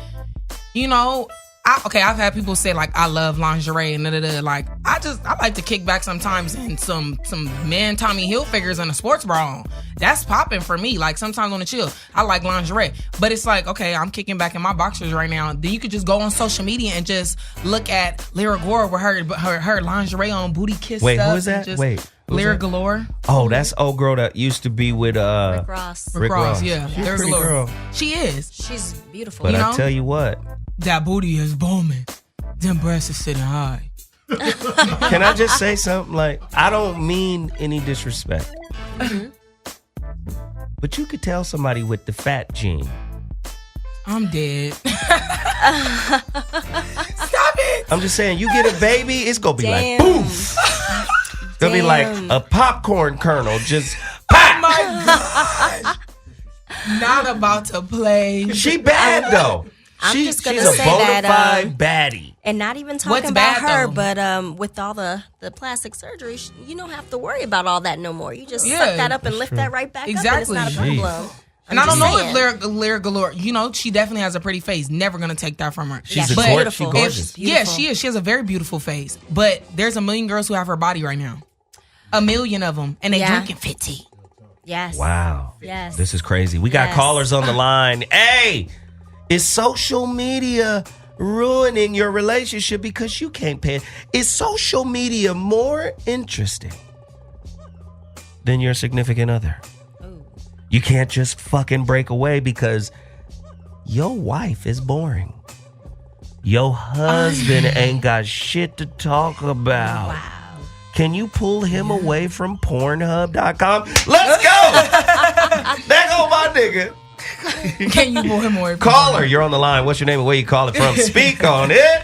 I've had people say like I love lingerie and like I like to kick back sometimes in some man Tommy Hilfigers and a sports bra on. That's popping for me. Like sometimes on the chill, I like lingerie, but it's like, okay, I'm kicking back in my boxers right now. Then you could just go on social media and just look at Lyra Gore with her lingerie on, booty kiss. Wait, stuff. who is that? Wait. Lyra Galore. Oh, that's old girl that used to be with Rick Ross. Rick Ross. Yeah, she's Lyra pretty Galore. girl. She is. She's beautiful. But I tell you what, that booty is booming. Them breasts are sitting high. Can I just say something? Like, I don't mean any disrespect, but you could tell somebody with the fat gene. I'm dead. Stop it. I'm just saying, you get a baby, it's gonna be like poof. It's gonna be like a popcorn kernel, just pop. Oh my God. Not about to play. She bad though. She's a bona fide baddie. And not even talking about her, but with all the plastic surgery, you don't have to worry about all that no more. You just suck that up and lift that right back up, and it's not a problem. And I don't know if Lyra Galore, she definitely has a pretty face. Never gonna take that from her. She's beautiful. Gorgeous. Yeah, she is. She has a very beautiful face. But there's a million girls who have her body right now. A million of them, and they drinking 50. Yes. Wow. Yes. This is crazy. We got callers on the line. Hey, is social media ruining your relationship because you can't pay it? Is social media more interesting than your significant other? You can't just fucking break away because your wife is boring. Your husband ain't got shit to talk about. Wow. Can you pull him away from Pornhub.com? Let's go! There go my nigga. Can you pull him away? Caller, you're on the line. What's your name and where you calling from? Speak on it.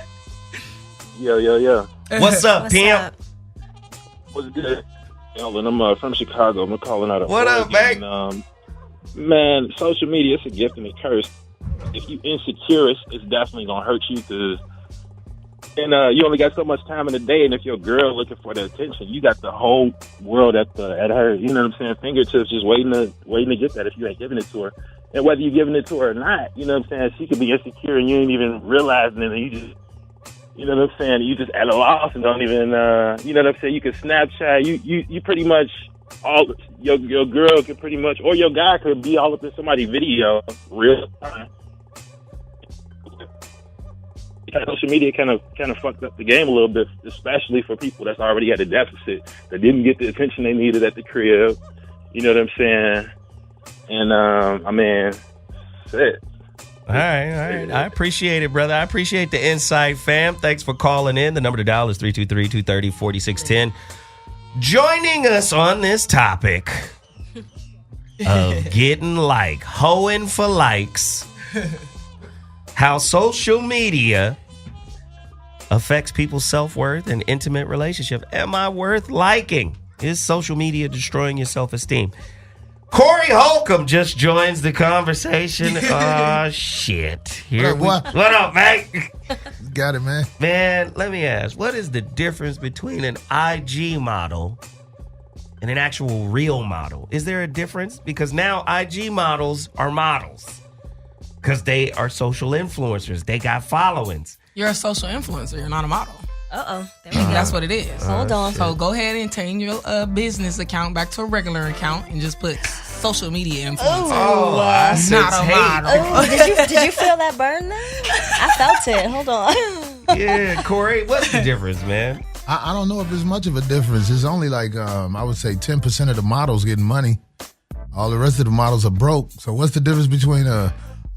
Yo. What's up, pimp? What's good? Ellen, I'm from Chicago. I'm calling out of What Oregon. up, man? Man, social media, it's a gift and a curse. If you insecure, it's definitely going to hurt you because you only got so much time in the day, and if your girl looking for the attention, you got the whole world at her, fingertips, just waiting to get that if you ain't giving it to her. And whether you're giving it to her or not, she could be insecure and you ain't even realizing it, and you just, you just at a loss and don't even, you can Snapchat, you pretty much, all your girl could pretty much, or your guy could be all up in somebody's video real time. Social media kind of fucked up the game a little bit, especially for people that's already at a deficit, that didn't get the attention they needed at the crib. You know what I'm saying? And that's it. All right. I appreciate it, brother. I appreciate the insight, fam. Thanks for calling in. The number to dial is 323-230-4610. Joining us on this topic of getting hoeing for likes, how social media affects people's self-worth and intimate relationship. Am I worth liking? Is social media destroying your self-esteem? Corey Holcomb just joins the conversation. Oh, shit. What up, man? Got it, man. Man, let me ask, what is the difference between an IG model and an actual real model? Is there a difference? Because now IG models are models because they are social influencers. They got followings. You're a social influencer. You're not a model. There we go. That's what it is. Hold on. So go ahead and change your business account back to a regular account and just put social media influencer. Not a model. Did you feel that burn there? I felt it. Hold on. Yeah, Corey, what's the difference, man? I don't know if there's much of a difference. It's only I would say 10% of the models getting money. All the rest of the models are broke. So what's the difference between a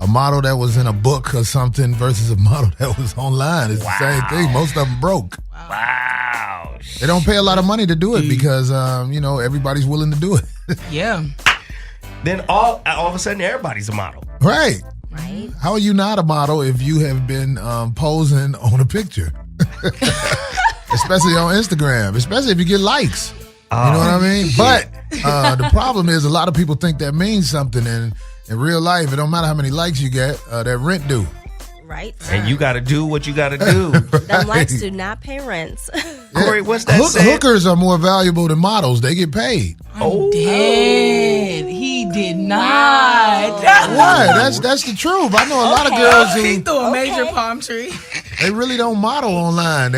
model that was in a book or something versus a model that was online? It's the same thing. Most of them broke. Wow. They don't pay a lot of money to do it because, everybody's willing to do it. Yeah. Then all of a sudden, everybody's a model. Right. How are you not a model if you have been posing on a picture? Especially on Instagram. Especially if you get likes. You know what I mean? But the problem is a lot of people think that means something, and in real life, it don't matter how many likes you get, that rent due. Right. And you got to do what you got to do. Them likes do not pay rents. Corey, what's that saying? Hookers are more valuable than models. They get paid. I'm dead. He did not. What? That's the truth. I know a lot of girls who... He threw a major palm tree. They really don't model online.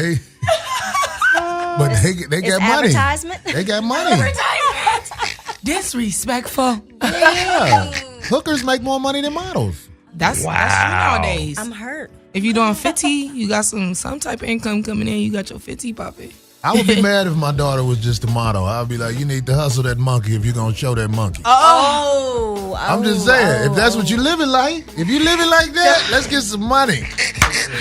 But they get money. Advertisement? They got money. Disrespectful. Yeah. Hookers make more money than models. That's true nowadays. I'm hurt. If you're doing 50, you got some type of income coming in. You got your 50 popping. I would be mad if my daughter was just a model. I'd be like, you need to hustle that monkey if you're going to show that monkey. I'm just saying, if that's what you living like, if you living like that, let's get some money.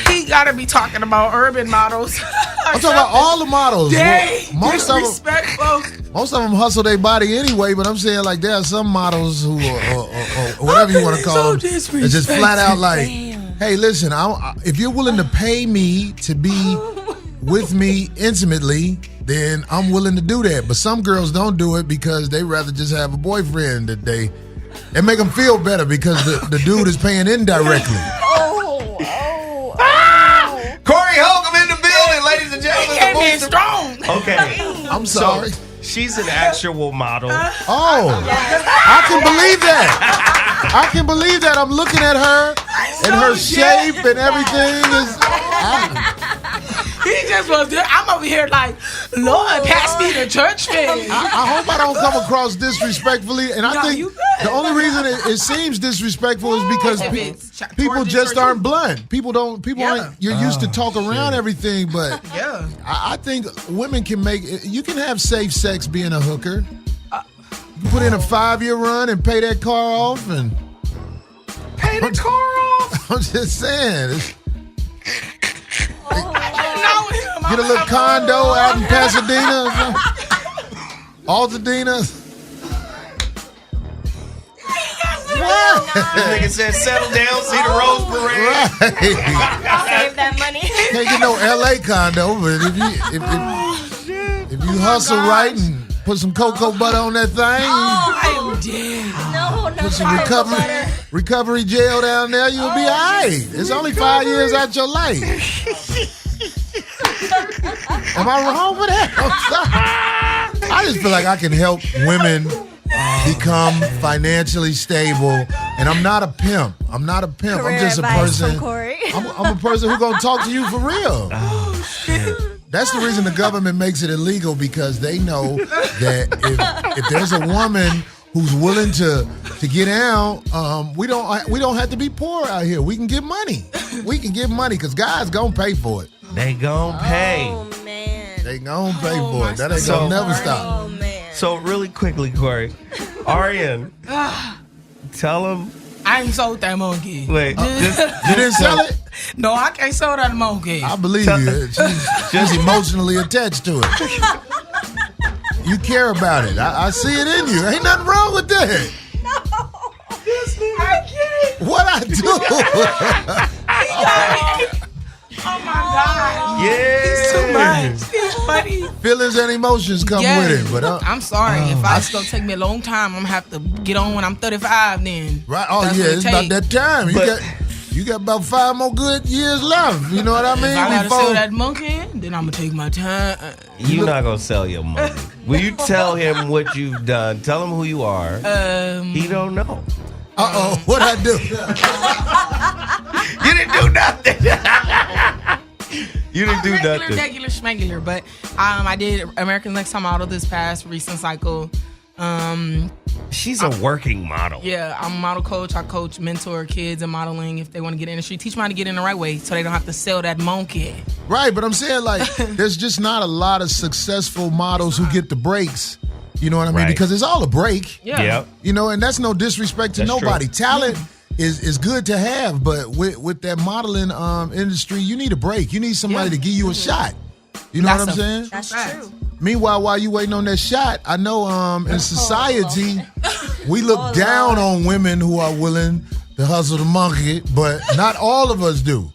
He got to be talking about urban models. I'm talking about all the models. Disrespectful. Most of them hustle their body anyway, but I'm saying like there are some models who, or whatever you want to call them, it's just flat out like, hey, listen, if you're willing to pay me to be with me intimately, then I'm willing to do that. But some girls don't do it because they rather just have a boyfriend that they make them feel better because the dude is paying indirectly. Corey Holcomb in the building, ladies and gentlemen. He came in strong. Okay. I'm sorry. So, she's an actual model. I can believe that. I can believe that. I'm looking at her and her shape and everything is. He just was there. I'm over here like, Lord, pass me the church fan. I hope I don't come across disrespectfully. And I think the only reason it seems disrespectful is because people just aren't blunt. People aren't, you're used to talk around everything, but I think women can you can have safe sex being a hooker. You put in a 5-year run and pay that car off and. Pay the car off? I'm just saying. Get a little condo out in Pasadena. Altadena. What? This nigga said settle down, see the Rose Parade. Right. Save that money. Can't get no LA condo, but if you hustle right and put some cocoa butter on that thing. I am dead. No, put some recovery gel down there, you'll be all right. It's only 5 years out your life. Am I wrong with that? I just feel like I can help women become financially stable, and I'm not a pimp. I'm just a person. I'm a person who's gonna talk to you for real. Oh shit. That's the reason the government makes it illegal, because they know that if there's a woman who's willing to get out, we don't have to be poor out here. We can get money. We can get money because guys gonna pay for it. They gon' pay. Oh man. They gon' pay for it. That ain't gonna never stop. Oh man. So really quickly, Corey, Arian, tell him. I ain't sold that monkey. Wait, you didn't sell it? No, I can't sell that monkey. I believe you. She's emotionally attached to it. You care about it. I see it in you. Ain't nothing wrong with that. No. I can't. What I do? Oh my God. Yeah. He's too much. He's funny. Feelings and emotions come with it. But I'm sorry. If it's going to take me a long time, I'm going to have to get on when I'm 35 then. Right. Oh, yeah. It's about that time. You got about 5 more good years left. You know what I mean? If I got to sell that monkey, then I'm going to take my time. You're not going to sell your monkey. Will you tell him what you've done? Tell him who you are. He don't know. Uh-oh. What'd I do? You didn't do nothing. You didn't do nothing. Regular schmegular, but I did America's Next Top Model this past recent cycle. She's a working model. Yeah, I'm a model coach. I coach, mentor kids in modeling if they want to get in the industry. Teach them how to get in the right way so they don't have to sell that monkey. Right, but I'm saying like there's just not a lot of successful models who get the breaks. You know what I mean? Right. Because it's all a break. Yeah. Yep. You know, and that's no disrespect to nobody. True. Talent is good to have, but with that modeling industry, you need a break. You need somebody to give you a shot. You know what I'm saying? That's true. Meanwhile, while you waiting on that shot, I know in society, we look down on women who are willing to hustle the monkey, but not all of us do.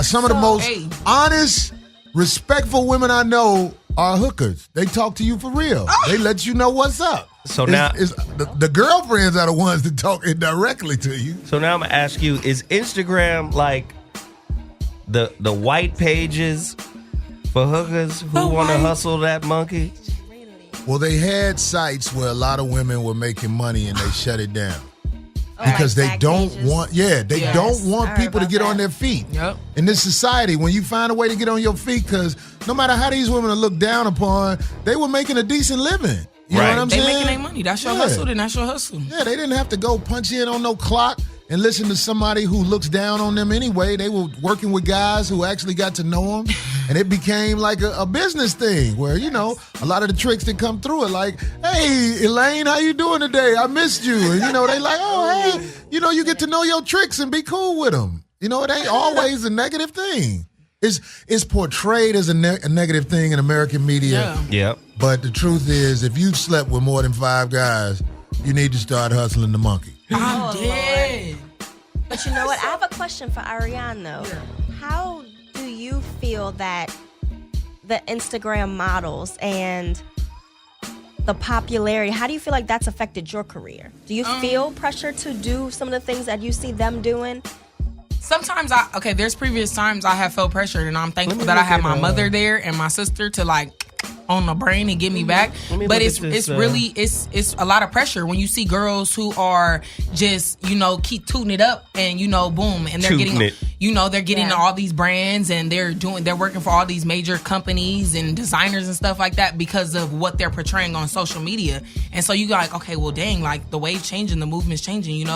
Some of the most honest, respectful women I know are hookers. They talk to you for real. They let you know what's up. So now the girlfriends are the ones that talk indirectly to you. So now I'm gonna ask you: is Instagram like the white pages for hookers who want to hustle that monkey? Well, they had sites where a lot of women were making money and they shut it down. Because they don't want, don't want people to get on their feet. Yep. In this society, when you find a way to get on your feet, because no matter how these women are looked down upon, they were making a decent living. You know what I'm saying? They making their money. That's your hustle, then that's your hustle. Yeah, they didn't have to go punch in on no clock and listen to somebody who looks down on them anyway. They were working with guys who actually got to know them, and it became like a business thing where, you know, a lot of the tricks that come through are like, hey, Elaine, how you doing today? I missed you. And, you know, they like, oh, hey, you know, you get to know your tricks and be cool with them. You know, it ain't always a negative thing. It's portrayed as a negative thing in American media. Yeah. But the truth is, if you've slept with more than 5 guys, you need to start hustling the monkey. I'm dead. But you know what? I have a question for Ariane, though. Yeah. How do you feel that the Instagram models and the popularity, how do you feel like that's affected your career? Do you feel pressure to do some of the things that you see them doing? Sometimes there's previous times I have felt pressured, and I'm thankful that I have my mother there and my sister to like on the brain and get me back. But it's a lot of pressure when you see girls who are just, keep tooting it up and, boom, and they're getting all these brands and they're working for all these major companies and designers and stuff like that because of what they're portraying on social media. And so you got like, okay, well, dang, like the wave's changing, the movement's changing,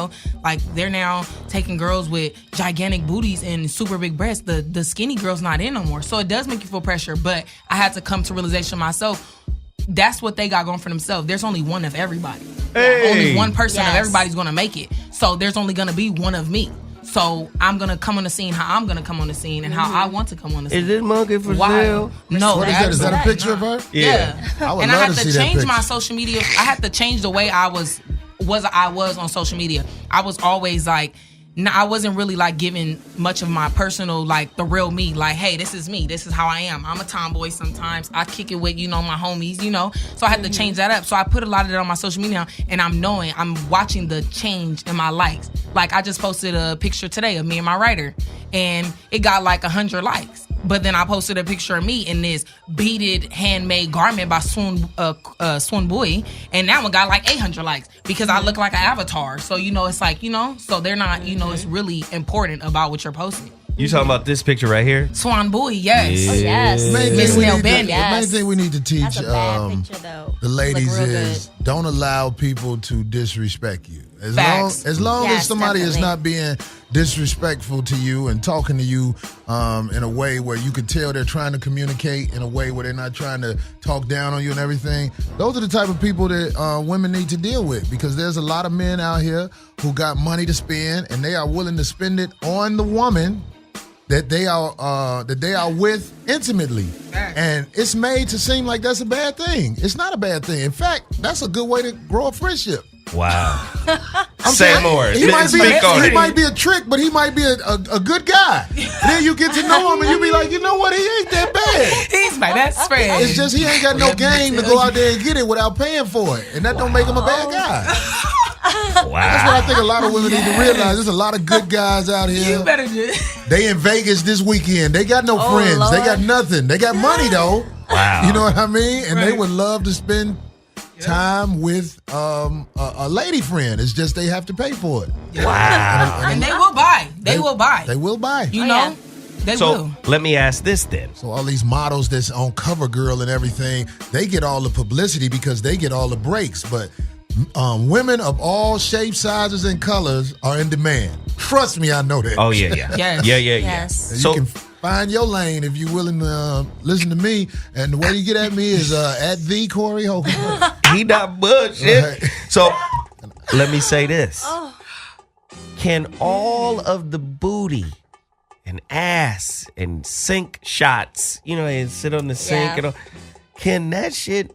like they're now taking girls with gigantic booties and super big breasts. The skinny girl's not in no more. So it does make you feel pressure, but I had to come to realization myself. That's what they got going for themselves. There's only one of everybody. Hey. Only one person of everybody's going to make it. So there's only going to be one of me. So I'm going to come on the scene how I'm going to come on the scene and how I want to come on the scene. Is this monkey for sale? No. What is that? Is that a picture of her? Yeah. I would and love I had to to see change that my picture. social media. I had to change the way I was on social media. I was always like, I wasn't really like giving much of my personal, like the real me, like, hey, this is me. This is how I am. I'm a tomboy sometimes. I kick it with, my homies, So I had to change that up. So I put a lot of that on my social media and I'm watching the change in my likes. Like I just posted a picture today of me and my writer and it got like 100 likes. But then I posted a picture of me in this beaded handmade garment by Swan Boy, and that one got like 800 likes because I look like an avatar. So it's like so they're not it's really important about what you're posting. You talking about this picture right here? Swan Boy, yes. Yeah. Oh, yes. The main thing we need to teach That's a bad picture, though. the ladies Look real is don't allow people to disrespect you. As Facts. long Yes, as somebody is definitely. not being disrespectful to you and talking to you in a way where you can tell they're trying to communicate in a way where they're not trying to talk down on you and everything, those are the type of people that women need to deal with, because there's a lot of men out here who got money to spend and they are willing to spend it on the woman that they are with intimately. And it's made to seem like that's a bad thing. It's not a bad thing. In fact, that's a good way to grow a friendship. Wow. Say more. He might be a trick, but he might be a good guy. Then you get to know him and you be like, you know what, he ain't that bad. He's my best friend. It's just he ain't got no game to go out there and get it without paying for it. And that don't make him a bad guy. Wow. That's what I think a lot of women need to realize. There's a lot of good guys out here. You better just. They in Vegas this weekend. They got no friends. Lord. They got nothing. They got money though. Wow. You know what I mean? And they would love to spend time with a lady friend. It's just they have to pay for it. Wow. And they will buy. They will buy. They will buy. You know? They will. Let me ask this then. So all these models that's on CoverGirl and everything, they get all the publicity because they get all the breaks. But women of all shapes, sizes, and colors are in demand. Trust me, I know that. Oh, yeah. Yes. Yeah. Yes. You can find your lane if you're willing to listen to me. And the way you get at me is at the Corey Holcomb. He not bullshit. Right. So let me say this. Can all of the booty and ass and sink shots, and sit on the sink, and all, can that shit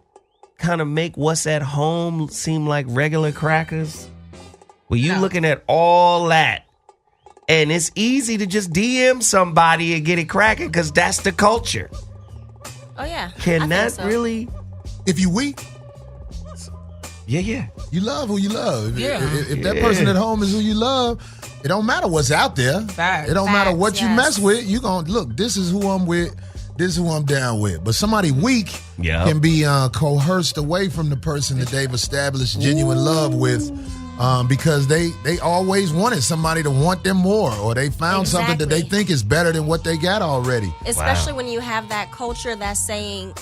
kind of make what's at home seem like regular crackers? Well, you looking at all that, and it's easy to just DM somebody and get it cracking because that's the culture. Oh, yeah. Can I that think so. really? If you weak, Yeah. you love who you love. Yeah. If that person at home is who you love, it don't matter what's out there. Facts. It don't matter Facts, what you yes. mess with. You gonna look. This is who I'm with. This is who I'm down with. But somebody weak Yeah. can be coerced away from the person that they've established genuine love with, because they always wanted somebody to want them more, or they found something that they Exactly. think is better than what they got already. Especially when you have that culture that's saying,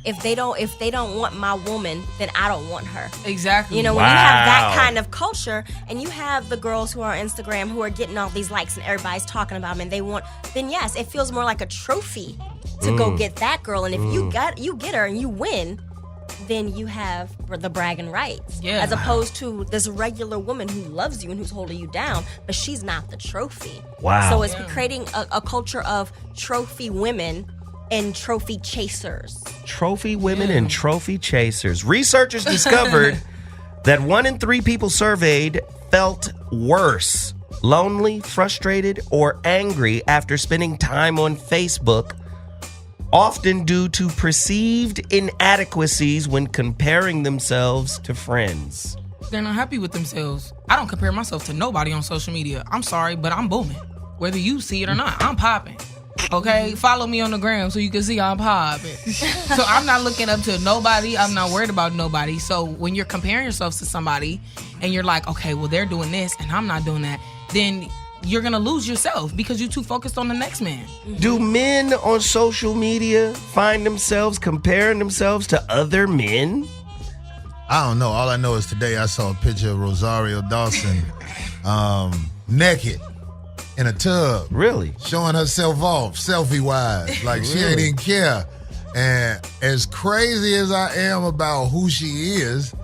if they don't want my woman, then I don't want her. Exactly. When you have that Wow. kind of culture, and you have the girls who are on Instagram who are getting all these likes and everybody's talking about them, and they want, then yes, it feels more like a trophy to go get that girl. And if you get her and you win, then you have the bragging rights. Yeah. As opposed to this regular woman who loves you and who's holding you down, but she's not the trophy. Wow. So it's creating a culture of trophy women and trophy chasers. Trophy women and trophy chasers. Researchers discovered that 1 in 3 people surveyed felt worse, lonely, frustrated, or angry after spending time on Facebook, often due to perceived inadequacies when comparing themselves to friends. They're not happy with themselves. I don't compare myself to nobody on social media. I'm sorry, but I'm booming. Whether you see it or not, I'm popping. Okay, follow me on the gram so you can see I'm popping. So I'm not looking up to nobody. I'm not worried about nobody. So when you're comparing yourself to somebody and you're like, okay, well, they're doing this and I'm not doing that, then you're going to lose yourself because you're too focused on the next man. Do men on social media find themselves comparing themselves to other men? I don't know. All I know is today I saw a picture of Rosario Dawson naked in a tub. Really? Showing herself off, selfie-wise. Like she ain't even care. And as crazy as I am about who she is,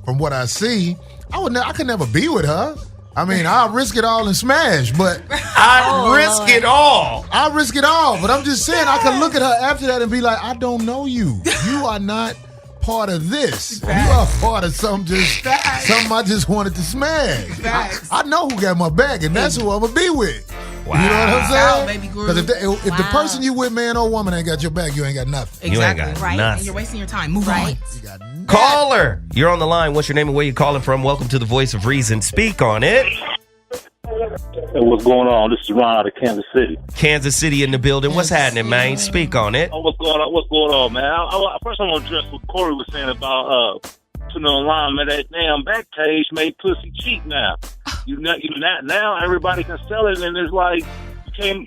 from what I see, I could never be with her. I mean, I'll risk it all and smash, but I'd risk it all. I'll risk it all, but I'm just saying I can look at her after that and be like, I don't know you. You are not part of this. You are part of something I just wanted to smash. I know who got my back, and that's who I'm going to be with. Wow. You know what I'm saying? Baby girl. Because if the person you with, man or woman, ain't got your back, you ain't got nothing. Exactly. You ain't got right. nothing. And you're wasting your time. Move on. Caller, you're on the line. What's your name and where you calling from? Welcome to the Voice of Reason. Speak on it. Hey, what's going on? This is Ron out of Kansas City. Kansas City in the building. What's happening, man? Speak on it. Oh, what's going on, man? First, I want to address what Corey was saying about putting online, man. That damn back page made pussy cheap now. Now everybody can sell it, and it's like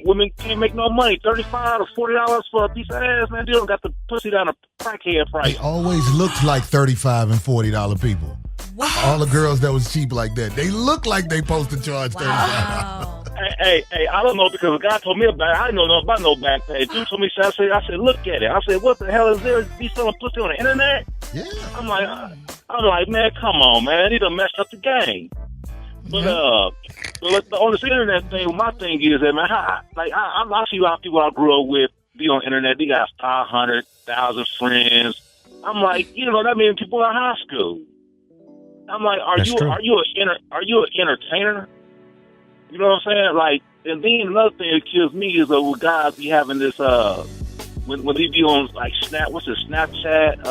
women can't make no money. $35 to $40 for a piece of ass, man. They don't got the pussy down a crackhead price. They always looked like $35 and $40 people. Wow. All the girls that was cheap like that, they look like they supposed to charge $35. Wow. Hey, I don't know because a guy told me about it. I didn't know about no back page. Dude told me, I said, look at it. I said, what the hell is there? Be selling pussy on the internet? Yeah. I'm like, man, come on, man. He done messed up the game. But on this internet thing, my thing is that, man, I see a lot of people I grew up with be on the internet. They got 500,000 friends. I'm like, that means people in high school. I'm like, are you an entertainer? You know what I'm saying? Like, and then another thing that kills me is when guys be having this when they be on like Snapchat,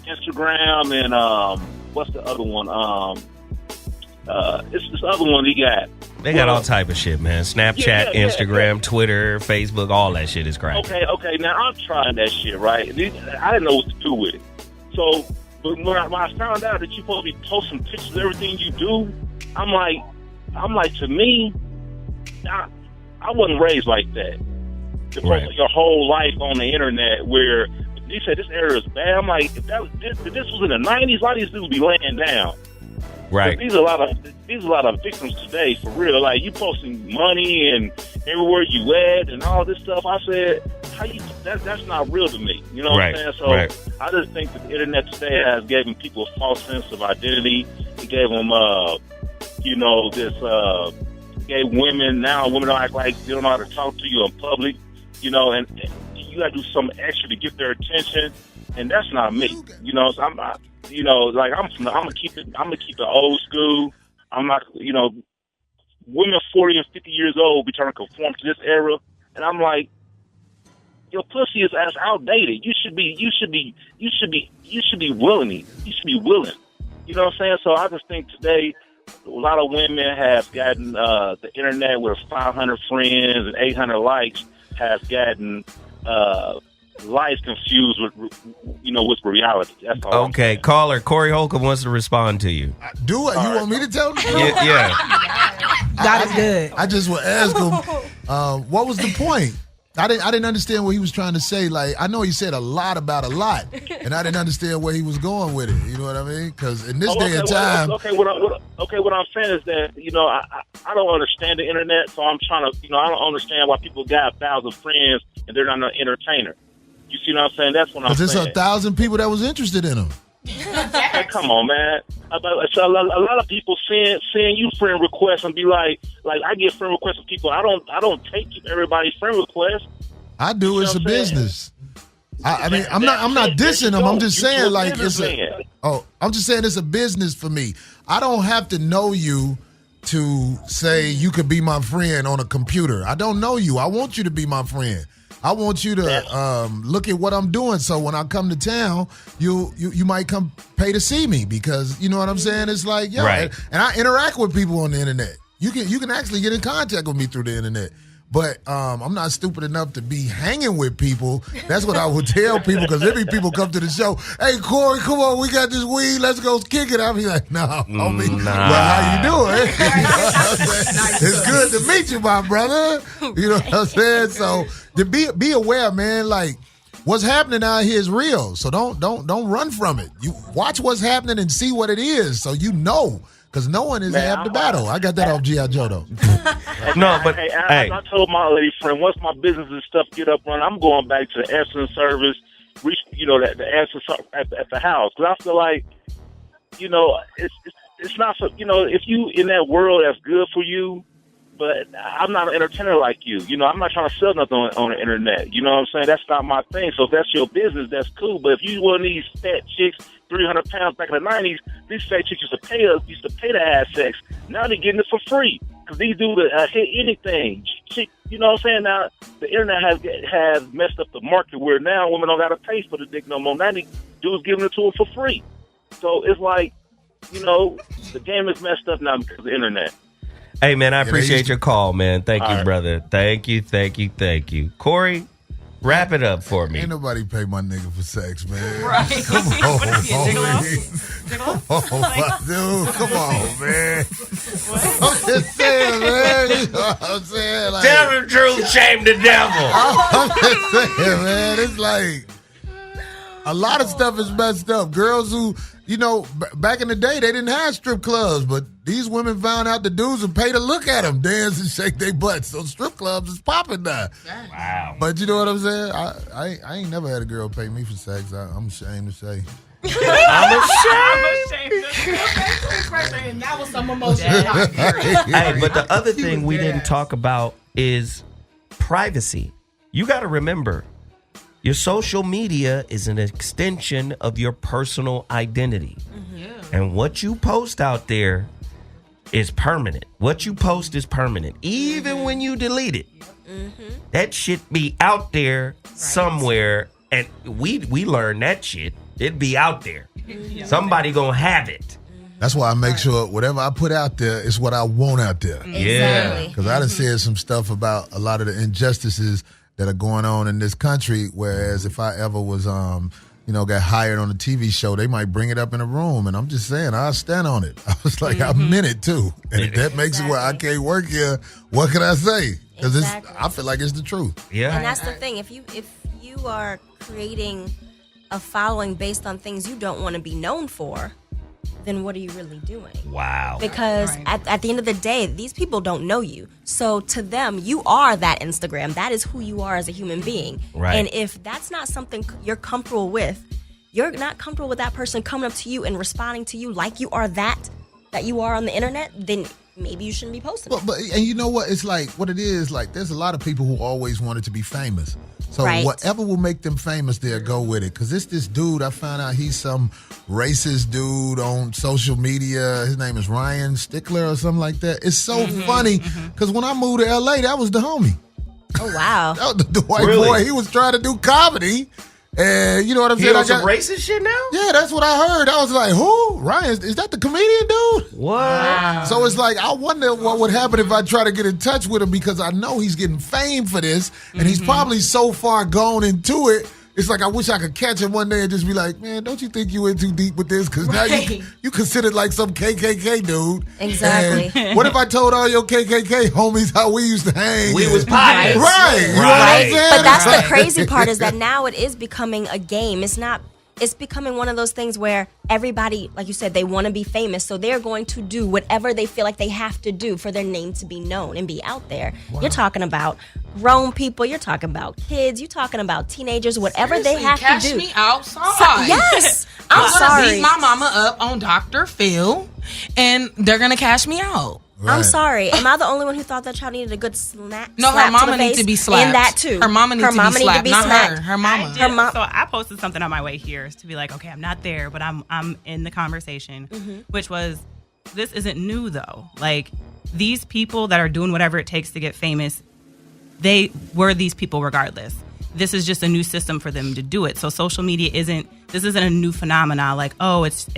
Instagram, and what's the other one? It's this other one he got. They got all type of shit, man. Snapchat, Instagram, Twitter, Facebook, all that shit is crazy. Okay. Now I'm trying that shit, right? I didn't know what to do with it. So, but when I found out that you're supposed to be posting pictures of everything you do, I'm like, to me, I wasn't raised like that. To post your whole life on the internet, where they said this area is bad. I'm like, if this was in the '90s, a lot of these dudes would be laying down. Right. These are a lot of victims today, for real. Like, you posting money and everywhere you at and all this stuff. I said, that's not real to me. You know what I'm saying? So I just think that the internet today has given people a false sense of identity. It gave them, gave women don't act like they don't know how to talk to you in public, and you got to do something extra to get their attention, and that's not me. So I'm not. I'm gonna keep it old school. I'm not, women 40 and 50 years old be trying to conform to this era, and I'm like, your pussy is as outdated. You should be willing. You should be willing. You know what I'm saying? So I just think today a lot of women have gotten the internet with 500 friends and 800 likes has gotten life confused with reality. That's all. Okay, caller Corey Holcomb wants to respond to you. Do it. You want me to tell him? Yeah. God is good. I just would ask him, what was the point? I didn't understand what he was trying to say. Like, I know he said a lot about a lot, and I didn't understand where he was going with it. You know what I mean? Because in this day and time, what I'm saying is that I don't understand the internet, so I'm trying to I don't understand why people got 1,000 friends and they're not an entertainer. You see what I'm saying? That's what I'm saying. Because there's 1,000 people that was interested in him. Hey, come on, man. So a lot of people send you friend requests and be like I get friend requests from people. I don't take everybody's friend requests. I do. It's a business. I mean, I'm not dissing them. I'm just saying I'm just saying it's a business for me. I don't have to know you to say you could be my friend on a computer. I don't know you. I want you to be my friend. I want you to look at what I'm doing. So when I come to town, you might come pay to see me because you know what I'm saying. It's like, and I interact with people on the internet. You can actually get in contact with me through the internet. But I'm not stupid enough to be hanging with people. That's what I would tell people, because every people come to the show. Hey, Corey, come on, we got this weed. Let's go kick it. I'll be like, no, homie. Nah. Well, how you doing? You know what I'm saying? It's good to meet you, my brother. You know what I'm saying? So to be aware, man. Like, what's happening out here is real. So don't run from it. You watch what's happening and see what it is, so you know. Because no one is half the battle. I got that off G.I. Joe, though. No, but I told my lady friend, once my business and stuff get up running, I'm going back to the answering service, the answer at the house. Because I feel like, it's not so, if you in that world that's good for you, but I'm not an entertainer like you. I'm not trying to sell nothing on the internet. You know what I'm saying? That's not my thing. So if that's your business, that's cool. But if you one of these fat chicks, 300 pounds back in the 90s, these fat chicks used to pay to have sex. Now they're getting it for free because these dudes hit anything. You know what I'm saying? Now the internet has messed up the market where now women don't got to pay for the dick no more. Now these dudes giving it to them for free. So it's like, the game is messed up now because of the internet. Hey, man, I appreciate your call, man. Thank you, brother. Thank you. Corey, wrap it up for me. Ain't nobody pay my nigga for sex, man. Right. Come on, homie. Come on, dude. Come on, man. I'm just saying, man. You know what I'm saying? Like, tell the truth, shame the devil. I'm just saying, man. It's like a lot of stuff is messed up. Girls who, back in the day, they didn't have strip clubs, but these women found out the dudes would pay to look at them dance and shake their butts. So strip clubs is popping now. Wow. But you know what I'm saying? I ain't never had a girl pay me for sex. I'm ashamed to say. I'm ashamed. And that was some emotion. Hey, but the other thing we didn't talk about is privacy. You got to remember, your social media is an extension of your personal identity. Mm-hmm. And what you post out there is permanent. What you post is permanent. Even when you delete it. Mm-hmm. That shit be out there somewhere. And we learned that shit. It'd be out there. Somebody gonna have it. That's why I make sure whatever I put out there is what I want out there. Yeah. Because I done said some stuff about a lot of the injustices that are going on in this country, whereas if I ever was, got hired on a TV show, they might bring it up in a room, and I'm just saying, I'll stand on it. I was like, I meant it too. And if that makes it where I can't work here, what can I say? Because I feel like it's the truth. Yeah. And that's the thing. If you are creating a following based on things you don't want to be known for, then what are you really doing? Wow. Because at the end of the day, these people don't know you. So to them, you are that Instagram. That is who you are as a human being. Right. And if that's not something you're comfortable with, you're not comfortable with that person coming up to you and responding to you like you are that you are on the internet, then maybe you shouldn't be posting it. But and you know what? It's like, what it is, like, there's a lot of people who always wanted to be famous. So whatever will make them famous, they'll go with it. Because it's this dude, I found out he's some racist dude on social media. His name is Ryan Stickler or something like that. It's so funny because when I moved to L.A., that was the homie. Oh, wow. That was the white boy. He was trying to do comedy. And you know what I'm saying? He on some racist shit now? Yeah, that's what I heard. I was like, who? Ryan, is that the comedian dude? What? Wow. So it's like, I wonder what would happen if I try to get in touch with him, because I know he's getting fame for this, and he's probably so far gone into it. It's like, I wish I could catch him one day and just be like, man, don't you think you went too deep with this? Because now you considered like some KKK dude. Exactly. And what if I told all your KKK homies how we used to hang? We was partners. Right. You know what I'm saying? But that's the crazy part, is that now it is becoming a game. It's becoming one of those things where everybody, like you said, they want to be famous, so they're going to do whatever they feel like they have to do for their name to be known and be out there. Wow. You're talking about grown people, you're talking about kids, you're talking about teenagers, whatever they have to do. Cash me outside. Yes. I'm sorry. Gonna beat my mama up on Dr. Phil, and they're gonna cash me out. Right. I'm sorry. Am I the only one who thought that child needed a good slap? No, her mama needs to be slapped. And that too. Her mama needs to be slapped, not slapped. her. Her mama. So I posted something on my way here to be like, okay, I'm not there, but I'm in the conversation, which was, this isn't new though. Like, these people that are doing whatever it takes to get famous, they were these people regardless. This is just a new system for them to do it. So social media isn't a new phenomena. Like, oh, it's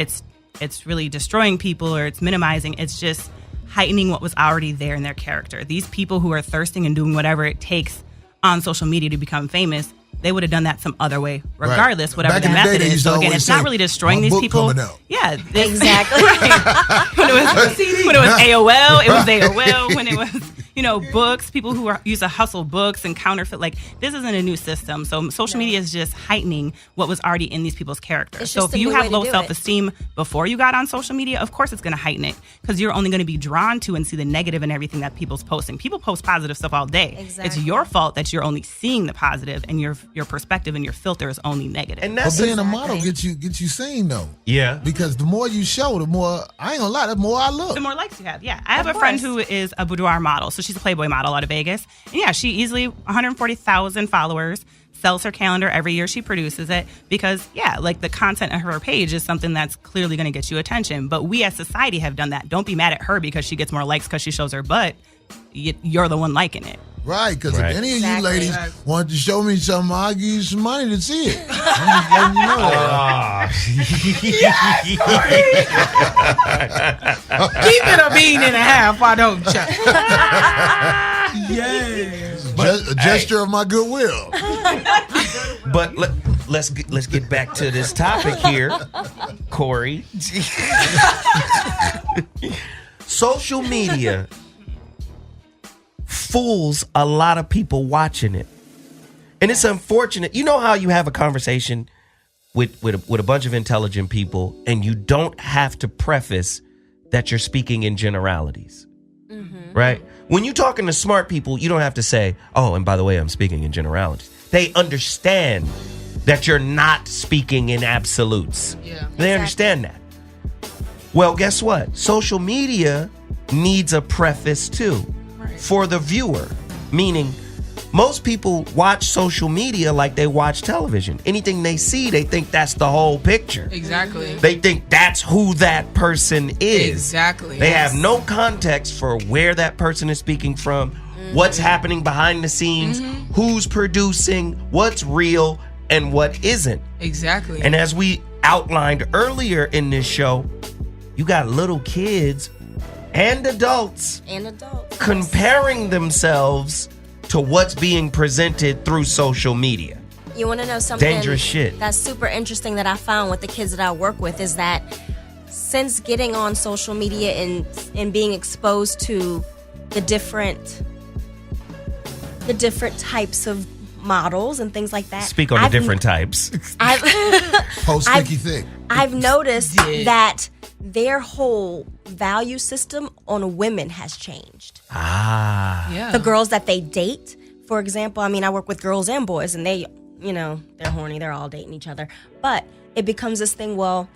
really destroying people or it's minimizing. It's just heightening what was already there in their character. These people who are thirsting and doing whatever it takes on social media to become famous, they would have done that some other way, regardless, whatever the method is. So again, it's not really destroying these people. Yeah, exactly. when it was AOL, it was AOL. When it was, books, people who used to hustle books and counterfeit. Like, this isn't a new system. So social media is just heightening what was already in these people's characters. So if you have low self-esteem before you got on social media, of course it's going to heighten it, because you're only going to be drawn to and see the negative in everything that people's posting. People post positive stuff all day. Exactly. It's your fault that you're only seeing the positive, and your perspective and your filter is only negative. And that's being a model gets you seen though. Yeah. Because the more you show, the more, I ain't gonna lie, the more I look. The more likes you have. Yeah. I have a friend who is a boudoir model. So she's a Playboy model out of Vegas. And yeah, she easily 140,000 followers, sells her calendar every year she produces it, because like the content of her page is something that's clearly going to get you attention. But we as society have done that. Don't be mad at her because she gets more likes because she shows her butt. You're the one liking it. Right, because if any of you ladies want to show me something, I'll give you some money to see it. I'm just letting you know that. Keep it a bean and a half, why don't you? Yes. A gesture of my goodwill. But let's get back to this topic here, Corey. Social media fools a lot of people watching it, and it's unfortunate. You know how you have a conversation with a bunch of intelligent people, and you don't have to preface that you're speaking in generalities, right? When you're talking to smart people, you don't have to say, "Oh, and by the way, I'm speaking in generalities." They understand that you're not speaking in absolutes. Yeah, they understand that. Well, guess what? Social media needs a preface too. For the viewer, meaning most people watch social media like they watch television. Anything they see, they think that's the whole picture. Exactly. They think that's who that person is. Exactly. They have no context for where that person is speaking from, what's happening behind the scenes, who's producing, what's real, and what isn't. Exactly. And as we outlined earlier in this show, you got little kids and adults comparing themselves to what's being presented through social media. You want to know something dangerous shit that's super interesting that I found with the kids that I work with is that since getting on social media and being exposed to the different types of models and things like that. Speak on the different types. Post sticky thick. I've noticed that their whole value system on women has changed. Yeah. The girls that they date, for example, I mean, I work with girls and boys, and they, they're horny, they're all dating each other. But it becomes this thing, well,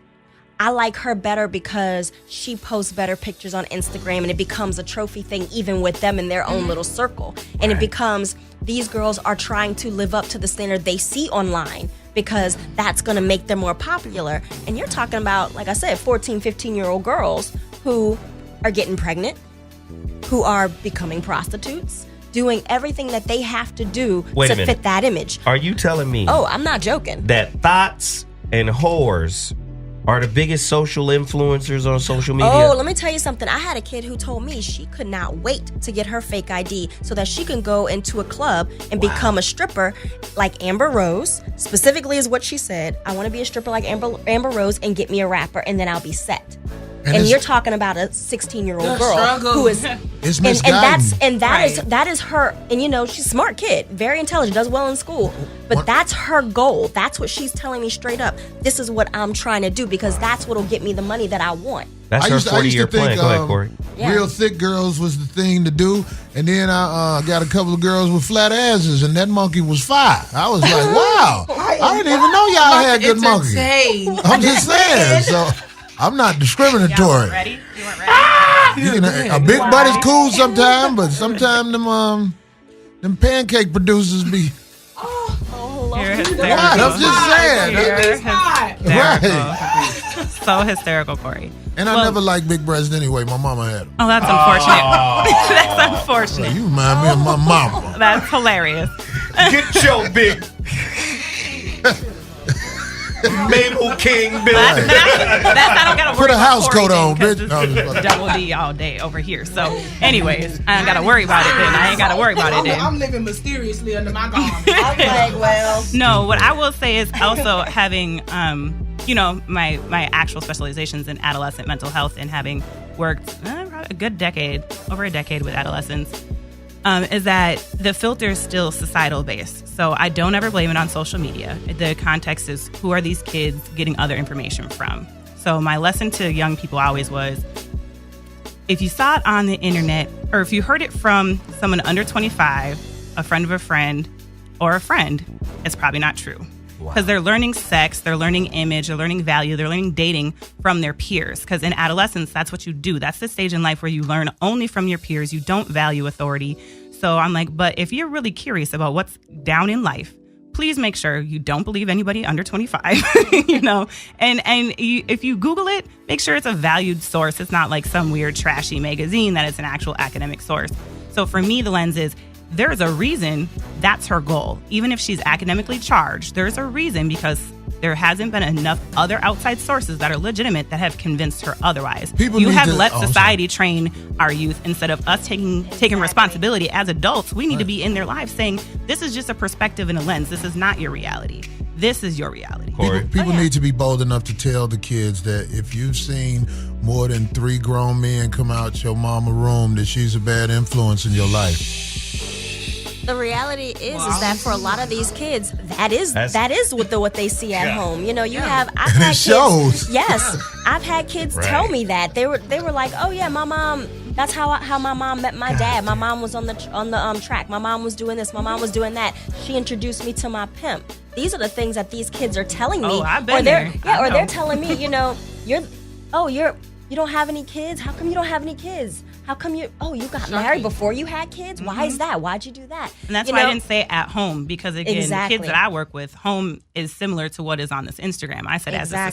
I like her better because she posts better pictures on Instagram, and it becomes a trophy thing even with them in their own little circle. And it becomes, these girls are trying to live up to the standard they see online because that's going to make them more popular. And you're talking about, like I said, 14, 15-year-old girls who are getting pregnant, who are becoming prostitutes, doing everything that they have to do to fit that image. Are you telling me? Oh, I'm not joking. That thoughts and whores are the biggest social influencers on social media? Oh, let me tell you something. I had a kid who told me she could not wait to get her fake ID so that she can go into a club and become a stripper like Amber Rose. Specifically is what she said. I want to be a stripper like Amber Rose and get me a rapper, and then I'll be set. And you're talking about a 16-year-old girl who is, it's that is her. And she's a smart kid, very intelligent, does well in school. But that's her goal. That's what she's telling me straight up. This is what I'm trying to do because that's what'll get me the money that I want. That's her 40-year plan. Go ahead, Corey. Yeah. Real thick girls was the thing to do, and then I got a couple of girls with flat asses, and that monkey was fire. I was like, wow, I didn't even know y'all had good monkeys. I'm just saying. So I'm not discriminatory. You ready? You weren't ready? A big butt is cool sometimes, but sometimes them pancake producers be. I'm just saying. Right. So hysterical, Corey. And I never liked big breasts anyway. My mama had them. Oh, that's unfortunate. That's unfortunate. You remind me of my mama. That's hilarious. Get your big. Mabel King, Bill. I don't gotta worry Put a about house Corey coat on, then, 'cause bitch. No, I'm just it's double D all day over here. So, anyways, I don't gotta worry about it then. I ain't gotta worry about it then. I'm living mysteriously under my garment. I'm like, well. No, what I will say is also having, my actual specializations in adolescent mental health and having worked over a decade with adolescents, is that the filter is still societal based. So I don't ever blame it on social media. The context is, who are these kids getting other information from? So my lesson to young people always was, if you saw it on the internet, or if you heard it from someone under 25, a friend of a friend, or a friend, it's probably not true. Because they're learning sex, they're learning image, they're learning value, they're learning dating from their peers. Because in adolescence, that's what you do. That's the stage in life where you learn only from your peers. You don't value authority. So I'm like, but if you're really curious about what's down in life, please make sure you don't believe anybody under 25, if you Google it, make sure it's a valued source. It's not like some weird trashy magazine, that it's an actual academic source. So for me, the lens is, there's a reason that's her goal. Even if she's academically charged, there's a reason, because there hasn't been enough other outside sources that are legitimate that have convinced her otherwise. You have let society train our youth instead of us taking responsibility as adults. We need to be in their lives saying, this is just a perspective and a lens. This is not your reality. This is your reality. People need to be bold enough to tell the kids that if you've seen more than 3 grown men come out your mama room, that she's a bad influence in your life. The reality is that for a lot of these kids, that is what they see at home. I've had kids. Shows. Yes, I've had kids tell me that they were like, oh yeah, my mom. That's how my mom met my dad. My mom was on the track. My mom was doing this. My mom was doing that. She introduced me to my pimp. These are the things that these kids are telling me. Oh, I've been there. Or they're telling me, you don't have any kids. How come you don't have any kids? How come you got married before you had kids? Why is that? Why'd you do that? And that's why I didn't say at home, because again, the kids that I work with, home is similar to what is on this Instagram. I said as a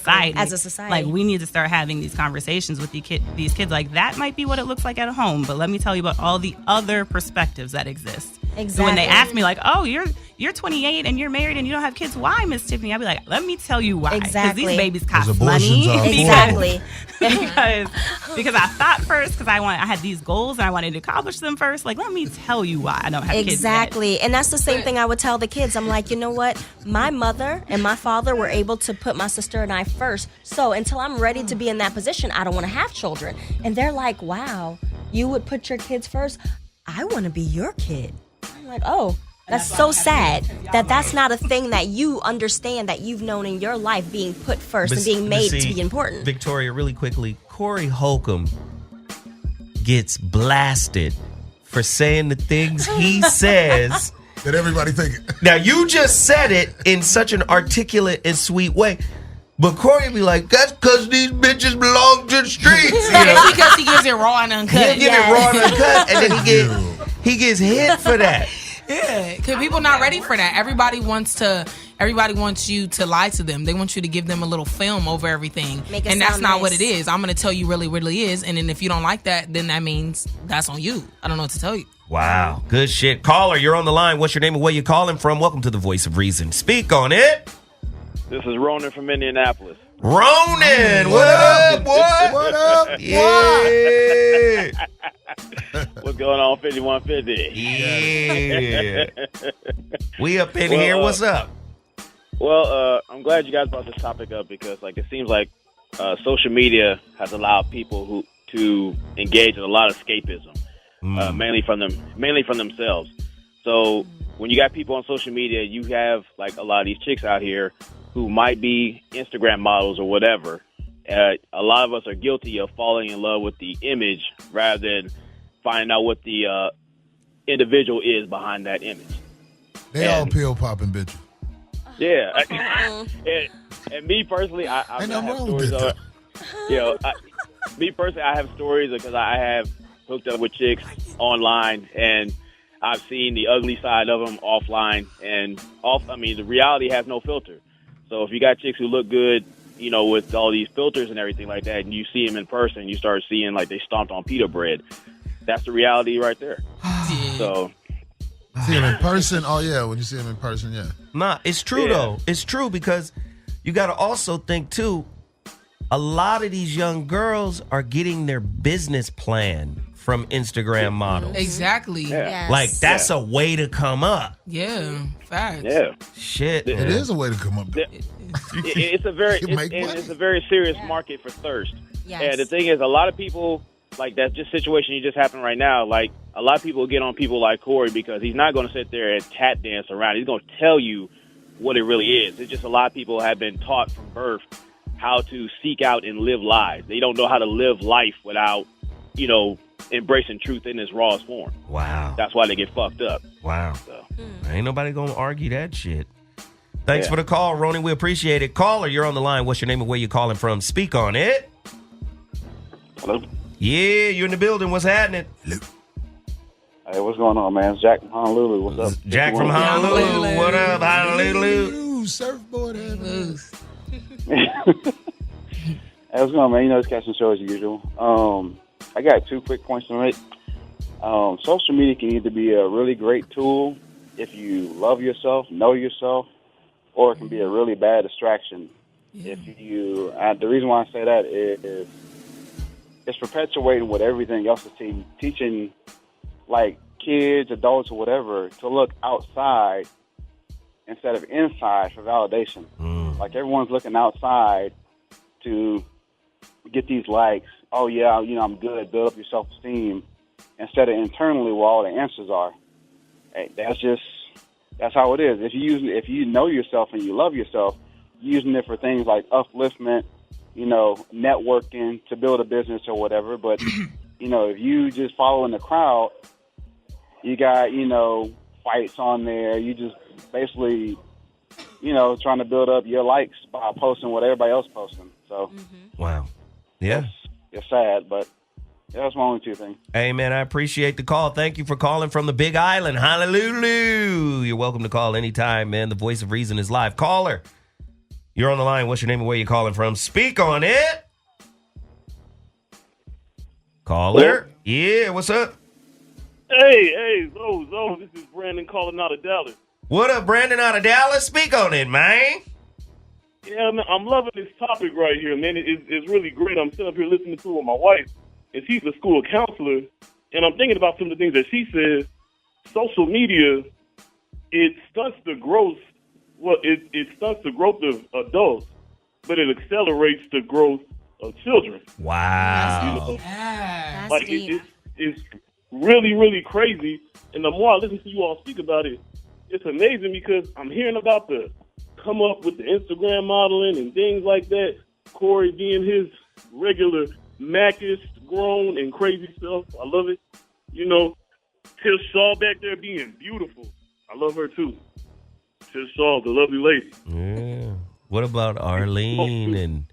society, like we need to start having these conversations with these kids. Like that might be what it looks like at home, but let me tell you about all the other perspectives that exist. Exactly. So when they ask me like, oh, you're 28 and you're married and you don't have kids, why, Miss Tiffany? I'll be like, let me tell you why. Exactly. Because these babies cost money. Exactly. because I thought first, because I had these goals and I wanted to accomplish them first. Like, let me tell you why I don't have kids. Exactly. And that's the same thing I would tell the kids. I'm like, you know what? My mother and my father were able to put my sister and I first. So until I'm ready to be in that position, I don't want to have children. And they're like, wow, you would put your kids first? I want to be your kid. I'm like, oh, that's so sad that that's not a thing that you understand, that you've known in your life, being put first and being made to be important. Victoria, really quickly, Corey Holcomb gets blasted for saying the things he says that everybody thinking. Now, you just said it in such an articulate and sweet way. But Corey be like, that's because these bitches belong to the streets. It's because he gives it raw and uncut. He gives it raw and uncut, and then he gets hit for that. Yeah, because people not ready for that. Everybody wants you to lie to them. They want you to give them a little film over everything. And that's not what it is. I'm going to tell you really is. And then if you don't like that, then that means that's on you. I don't know what to tell you. Wow. Good shit. Caller, you're on the line. What's your name and where you calling from? Welcome to the Voice of Reason. Speak on it. This is Ronan from Indianapolis. Ronan, what up, boy? What up? Yeah. What's going on, 5150? Yeah. We up in here. What's up? Well, I'm glad you guys brought this topic up because, it seems like social media has allowed people to engage in a lot of escapism, mainly from themselves. So when you got people on social media, you have a lot of these chicks out here who might be Instagram models or whatever. A lot of us are guilty of falling in love with the image rather than finding out what the individual is behind that image. They all pill popping bitches. Yeah. and me personally, I have stories of me personally, I have stories because I have hooked up with chicks online and I've seen the ugly side of them offline and the reality has no filter. So if you got chicks who look good, with all these filters and everything like that, and you see them in person, you start seeing like they stomped on pita bread. That's the reality right there. So see them in person? Oh yeah, when you see them in person, yeah. Nah, it's true though. It's true because you got to also think, too, a lot of these young girls are getting their business plan from Instagram models. Exactly. Yes. Like, that's a way to come up. Yeah, facts. Yeah. Shit. It is a way to come up. It's a very it's a very serious market for thirst. Yes. And the thing is, a lot of people, like that just situation you just happened right now, like a lot of people get on people like Corey because he's not going to sit there and tap dance around. He's going to tell you what it really is. It's just a lot of people have been taught from birth how to seek out and live lies. They don't know how to live life without, embracing truth in its rawest form. Wow. That's why they get fucked up. Wow. So. Ain't nobody going to argue that shit. Thanks for the call, Ronnie. We appreciate it. Caller, you're on the line. What's your name and where you calling from? Speak on it. Hello? Yeah, you're in the building. What's happening? Hey, what's going on, man? It's Jack from Honolulu. What's up? Jack from Honolulu. What up, Honolulu? Surfboard loose. Hey, what's going on, man? It's catching the show as usual. I got 2 quick points to make. Social media can either be a really great tool if you love yourself, know yourself, or it can be a really bad distraction. If you, the reason why I say that is it's perpetuating what everything else is teaching, like kids, adults, or whatever, to look outside instead of inside for validation. Like everyone's looking outside to get these likes. Oh yeah, I'm good. Build up your self-esteem instead of internally where all the answers are. Hey, that's how it is. If you know yourself and you love yourself, using it for things like upliftment, networking to build a business or whatever. But if you just following the crowd, you got fights on there. You just basically trying to build up your likes by posting what everybody else posting. So wow, yeah. It's sad, but that's my only 2 things. Hey, man, I appreciate the call. Thank you for calling from the Big Island. Honolulu. You're welcome to call anytime, man. The Voice of Reason is live. Caller, you're on the line. What's your name and where you calling from? Speak on it. Caller. Yeah, what's up? Hey, Zo, this is Brandon calling out of Dallas. What up, Brandon out of Dallas? Speak on it, man. Yeah, man, I'm loving this topic right here, man. It's really great. I'm sitting up here listening to it with my wife, and she's a school counselor, and I'm thinking about some of the things that she says. Social media, it stunts the growth. Well, it stunts the growth of adults, but it accelerates the growth of children. Wow. Like it's really, really crazy. And the more I listen to you all speak about it, it's amazing because I'm hearing about the come up with the Instagram modeling and things like that. Corey being his regular Mackish, grown and crazy self. I love it. Tish Shaw back there being beautiful. I love her too. Tish Shaw, the lovely lady. Yeah. What about Arlene and?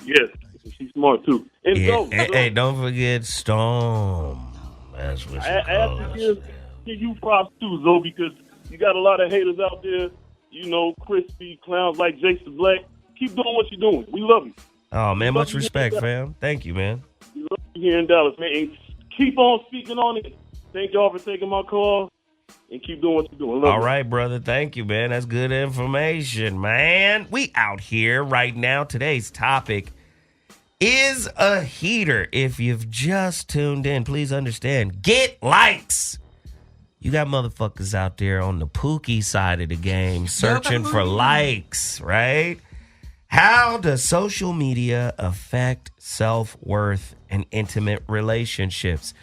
Yes, she's smart too. And hey, don't forget Storm. That's what she I have to give you props too, Zoe, because you got a lot of haters out there. Crispy clowns like Jason Black. Keep doing what you're doing. We love you. Oh, man, much respect, fam. Thank you, man. We love you here in Dallas, man. And keep on speaking on it. Thank y'all for taking my call. And keep doing what you're doing. All right, brother. Thank you, man. That's good information, man. We out here right now. Today's topic is a heater. If you've just tuned in, please understand. Get likes. You got motherfuckers out there on the Pookie side of the game searching for likes, right? How does social media affect self-worth and intimate relationships?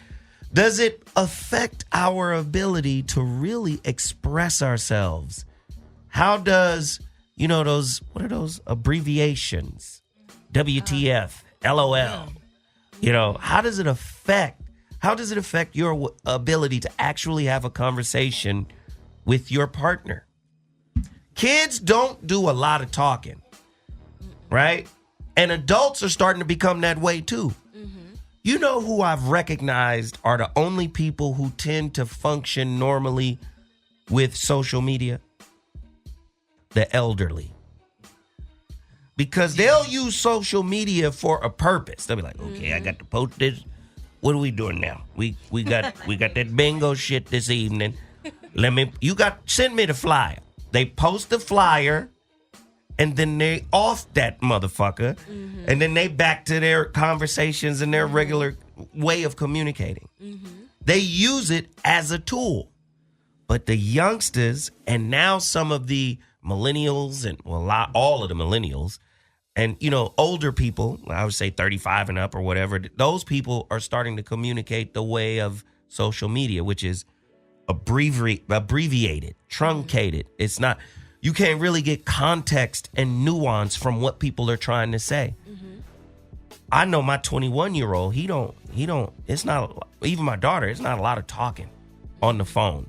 Does it affect our ability to really express ourselves? How does, what are those abbreviations? WTF, LOL. How does it affect your ability to actually have a conversation with your partner? Kids don't do a lot of talking, right? And adults are starting to become that way too. You know who I've recognized are the only people who tend to function normally with social media? The elderly. Because they'll use social media for a purpose. They'll be like, okay, I got to post this. What are we doing now? We got that bingo shit this evening. Send me the flyer. They post the flyer and then they off that motherfucker, and then they back to their conversations and their regular way of communicating. They use it as a tool. But the youngsters, and now some of the millennials, and all of the millennials, and older people, I would say 35 and up or whatever, those people are starting to communicate the way of social media, which is abbreviated, truncated. It's not, you can't really get context and nuance from what people are trying to say. I know my 21-year-old, he don't, it's not, even my daughter, it's not a lot of talking on the phone.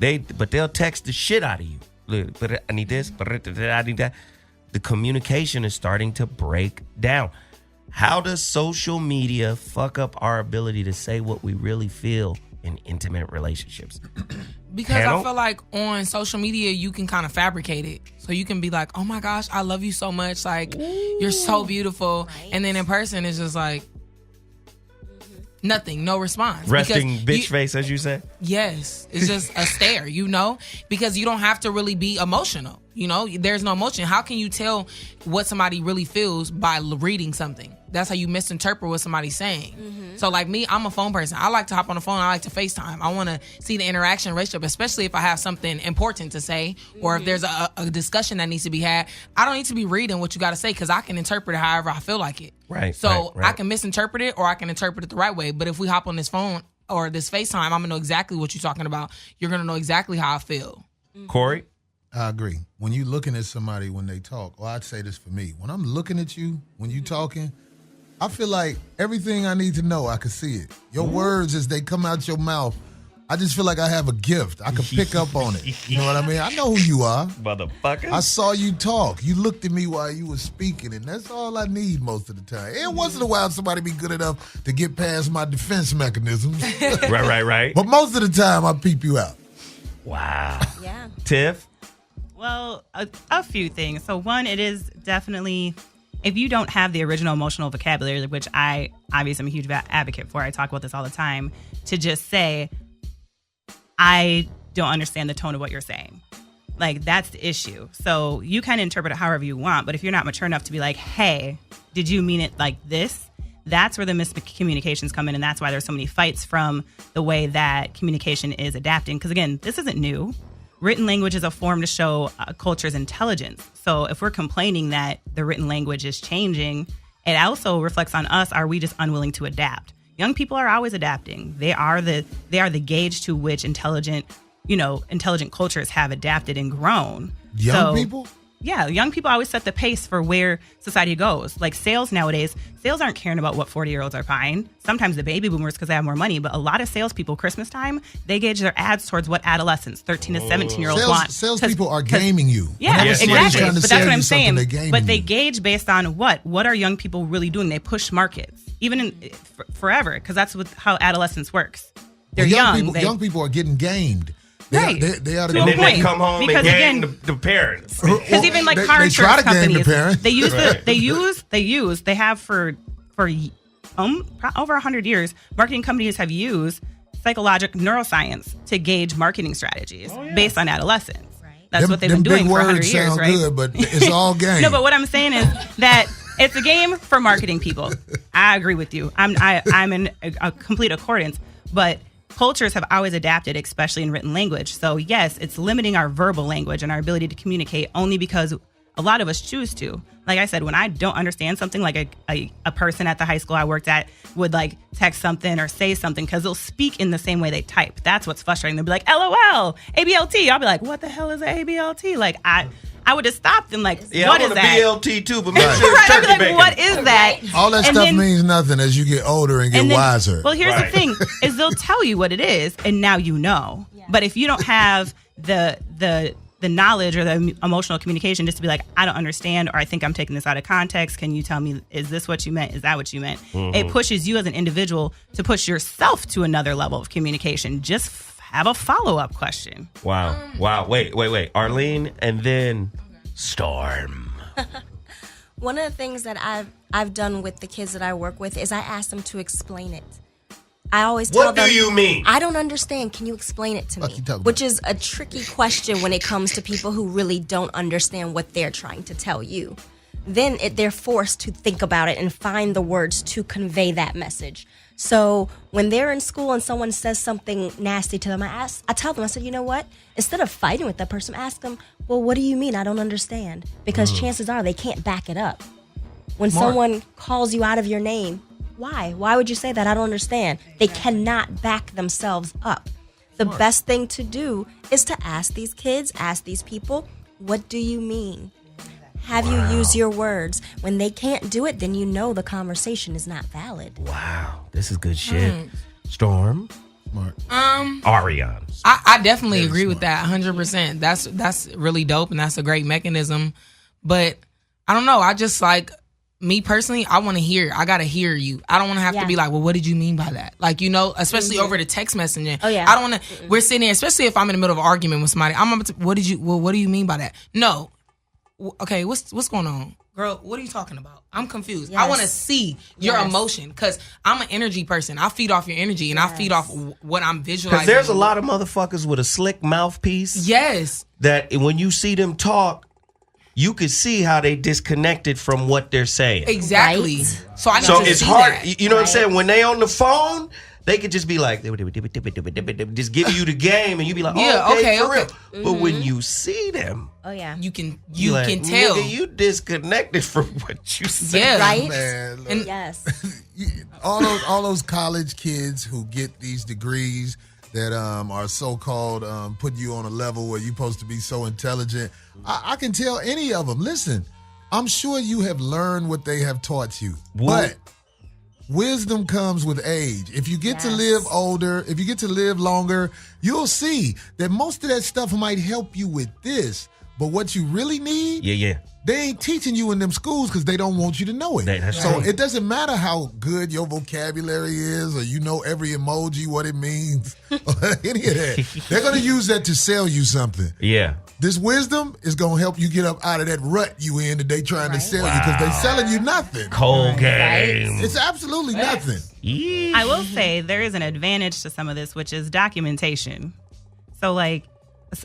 But they'll text the shit out of you. But I need this, but I need that. The communication is starting to break down. How does social media fuck up our ability to say what we really feel in intimate relationships? Because I feel like on social media, you can kind of fabricate it. So you can be like, oh my gosh, I love you so much. Like, you're so beautiful. Right. And then in person, it's just like, nothing, no response. Resting bitch face, as you said? Yes. It's just a stare, because you don't have to really be emotional. There's no emotion. How can you tell what somebody really feels by reading something? That's how you misinterpret what somebody's saying. So like me, I'm a phone person. I like to hop on the phone. I like to FaceTime. I want to see the interaction relationship, especially if I have something important to say or if there's a discussion that needs to be had. I don't need to be reading what you got to say because I can interpret it however I feel like it. Right. So I can misinterpret it or I can interpret it the right way. But if we hop on this phone or this FaceTime, I'm going to know exactly what you're talking about. You're going to know exactly how I feel. Corey? I agree. When you're looking at somebody when they talk, or I'd say this for me, when I'm looking at you, when you talking, I feel like everything I need to know, I can see it. Your words as they come out your mouth, I just feel like I have a gift. I can pick up on it. You know what I mean? I know who you are. Motherfucker. I saw you talk. You looked at me while you were speaking, and that's all I need most of the time. And once in a while, somebody be good enough to get past my defense mechanisms. Right. But most of the time, I peep you out. Wow. Yeah. Tiff? Well, a few things. So one, it is definitely, if you don't have the original emotional vocabulary, which I obviously am a huge advocate for, I talk about this all the time, to just say, I don't understand the tone of what you're saying. Like, that's the issue. So you kind of interpret it however you want, but if you're not mature enough to be like, hey, did you mean it like this? That's where the miscommunications come in, and that's why there's so many fights from the way that communication is adapting. Because again, this isn't new. Written language is a form to show a culture's intelligence. So if we're complaining that the written language is changing, it also reflects on us. Are we just unwilling to adapt? Young people are always adapting. They are the gauge to which intelligent cultures have adapted and grown. Young people? Yeah, young people always set the pace for where society goes. Like sales nowadays, sales aren't caring about what 40-year-olds are buying. Sometimes the baby boomers because they have more money, but a lot of salespeople, Christmas time, they gauge their ads towards what adolescents, 13 to 17-year-olds want. Salespeople are gaming you. Yeah, exactly. But that's what I'm saying. But they you. Gauge based on what? What are young people really doing? They push markets, even forever, because that's how adolescence works. They're young. Young people are getting gamed. Right. They are and then they come home and game the parents. Because even like car insurance companies, they have for over 100 years, marketing companies have used psychological neuroscience to gauge marketing strategies based on adolescents. Right. That's what they've been doing for 100 years, right? Good, but it's all game. No, but what I'm saying is that it's a game for marketing people. I agree with you. I'm in a complete accordance, but cultures have always adapted, especially in written language. So yes, it's limiting our verbal language and our ability to communicate only because a lot of us choose to. Like I said, when I don't understand something, like a person at the high school I worked at would like text something or say something because they'll speak in the same way they type. That's what's frustrating. They'll be like, LOL, ABLT. I'll be like, what the hell is an ABLT? Like I would have stopped them like, what is that? I want a BLT too, but make sure it's I'd be like, bacon. what is that? All that stuff means nothing as you get older and get wiser. Well, here's the thing, is they'll tell you what it is, and now you know. Yeah. But if you don't have the knowledge or the emotional communication just to be like, I don't understand, or I think I'm taking this out of context, can you tell me, is this what you meant? Is that what you meant? Mm-hmm. It pushes you as an individual to push yourself to another level of communication. Just have a follow-up question. Wow. Wait. Arlene and then Storm. One of the things that I've done with the kids that I work with is I ask them to explain it. I always tell What them, do you mean? I don't understand. Can you explain it to me? Which is a tricky question when it comes to people who really don't understand what they're trying to tell you. Then they're forced to think about it and find the words to convey that message. So when they're in school and someone says something nasty to them, I tell them, I said, you know what? Instead of fighting with that person, ask them, well, what do you mean? I don't understand. Because chances are they can't back it up. When someone calls you out of your name, why? Why would you say that? I don't understand. They cannot back themselves up. The best thing to do is to ask these kids, ask these people, what do you mean? Have you used your words? When they can't do it, then you know the conversation is not valid. Wow, this is good shit. Storm. Smart. Ariane. I definitely agree with that 100%. That's really dope, and that's a great mechanism. But I don't know. I just like, me personally, I want to hear. I got to hear you. I don't want to have to be like, well, what did you mean by that? Like, you know, especially over the text messaging. Oh, yeah. I don't want to, we're sitting there, especially if I'm in the middle of an argument with somebody. What do you mean by that? No. Okay, what's going on? Girl, what are you talking about? I'm confused. Yes. I want to see your emotion because I'm an energy person. I feed off your energy and I feed off what I'm visualizing. Because there's a lot of motherfuckers with a slick mouthpiece. Yes. That when you see them talk, you could see how they disconnected from what they're saying. Exactly. Right. So I need to it's see hard. that. You know what I'm saying? When they on the phone, they could just be like, just give you the game, and you be like, okay, for real. Mm-hmm. But when you see them, you can like, tell. Nigga, you disconnected from what you said. Yeah, right. Man, and yes, all those college kids who get these degrees that are so-called putting you on a level where you're supposed to be so intelligent. I can tell any of them, listen, I'm sure you have learned what they have taught you. But wisdom comes with age. If you get to live older, if you get to live longer, you'll see that most of that stuff might help you with this. But what you really need, they ain't teaching you in them schools because they don't want you to know it. So it doesn't matter how good your vocabulary is or you know every emoji, what it means, or any of that. They're going to use that to sell you something. Yeah. This wisdom is going to help you get up out of that rut you in that they trying to sell you because they selling you nothing. Cold game. It's absolutely nothing. I will say there is an advantage to some of this, which is documentation. So, like,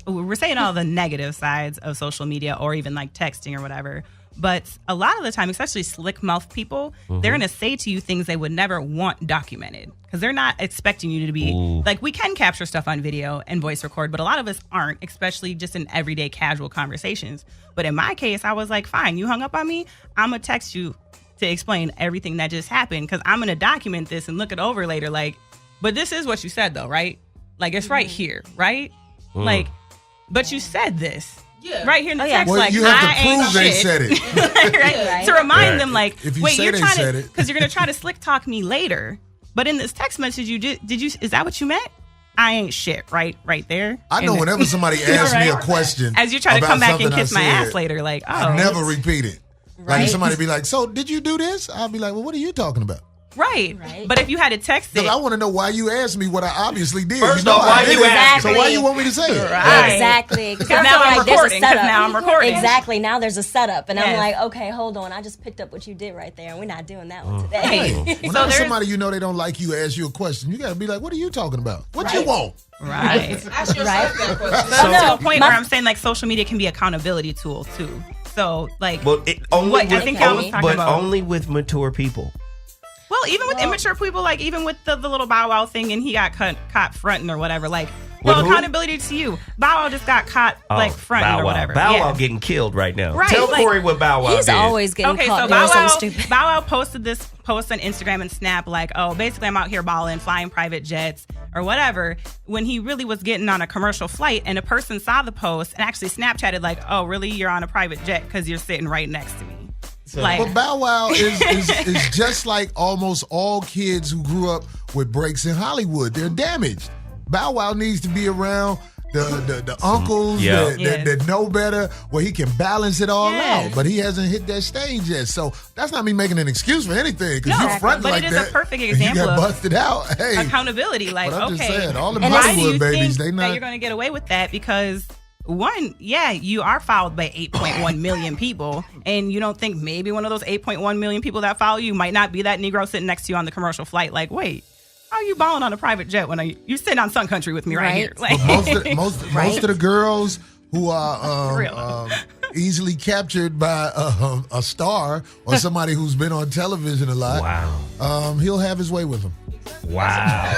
we're saying all the negative sides of social media or even like texting or whatever. But a lot of the time, especially slick mouth people, they're going to say to you things they would never want documented because they're not expecting you to be like, we can capture stuff on video and voice record, but a lot of us aren't, especially just in everyday casual conversations. But in my case, I was like, fine, you hung up on me. I'm going to text you to explain everything that just happened because I'm going to document this and look it over later. Like, but this is what you said though, right? Like, it's right here, right? Like, but you said this. Yeah. Right here in the text, well, like, you have to I prove ain't they shit. said it. Right? To remind them, like, if you wait, say you're they trying said to, it. because you're going to try to slick talk me later. But in this text message you did you, is that what you meant? I ain't shit, right there. I know whenever somebody asks me a question, as you try to come back and kiss my said, ass later, like, oh. I never repeat it. Right. Like if somebody be like, so did you do this? I'll be like, well, what are you talking about? Right. But if you had to text it. I want to know why you asked me what I obviously did. First off, why you asked me? So why you want me to say it? Right. Exactly. Because now I'm recording. Now I'm recording. Exactly. Now there's a setup. And I'm like, okay, hold on. I just picked up what you did right there. And we're not doing that one today. Whenever somebody you know they don't like you ask you a question, you got to be like, what are you talking about? What you want? Right. Ask yourself that question. So to a point where I'm saying, like, social media can be accountability tool, too. So, like, only with mature people. Well, even with immature people, like even with the little Bow Wow thing and he got caught fronting or whatever, like, well, accountability to you. Bow Wow just got caught like fronting or whatever. Bow Wow getting killed right now. Right, Tell Corey what Bow Wow did. He's always getting caught doing something stupid. Bow Wow posted this post on Instagram and Snap like, oh, basically I'm out here balling, flying private jets or whatever, when he really was getting on a commercial flight and a person saw the post and actually Snapchatted like, oh, really? You're on a private jet because you're sitting right next to me. But Bow Wow is just like almost all kids who grew up with breaks in Hollywood. They're damaged. Bow Wow needs to be around the uncles that know better, where he can balance it all out. But he hasn't hit that stage yet. So that's not me making an excuse for anything, because you're fronting like that. But it is a perfect example you got busted out. Hey, accountability. Like, but I'm okay, just saying, all the why do you babies, think that you're going to get away with that? Because one, you are followed by 8.1 million people, and you don't think maybe one of those 8.1 million people that follow you might not be that Negro sitting next to you on the commercial flight. Like, wait, how are you balling on a private jet when you sitting on Sun Country with me right here? Like, But most of the girls who are easily captured by a star or somebody who's been on television a lot, he'll have his way with them. Wow.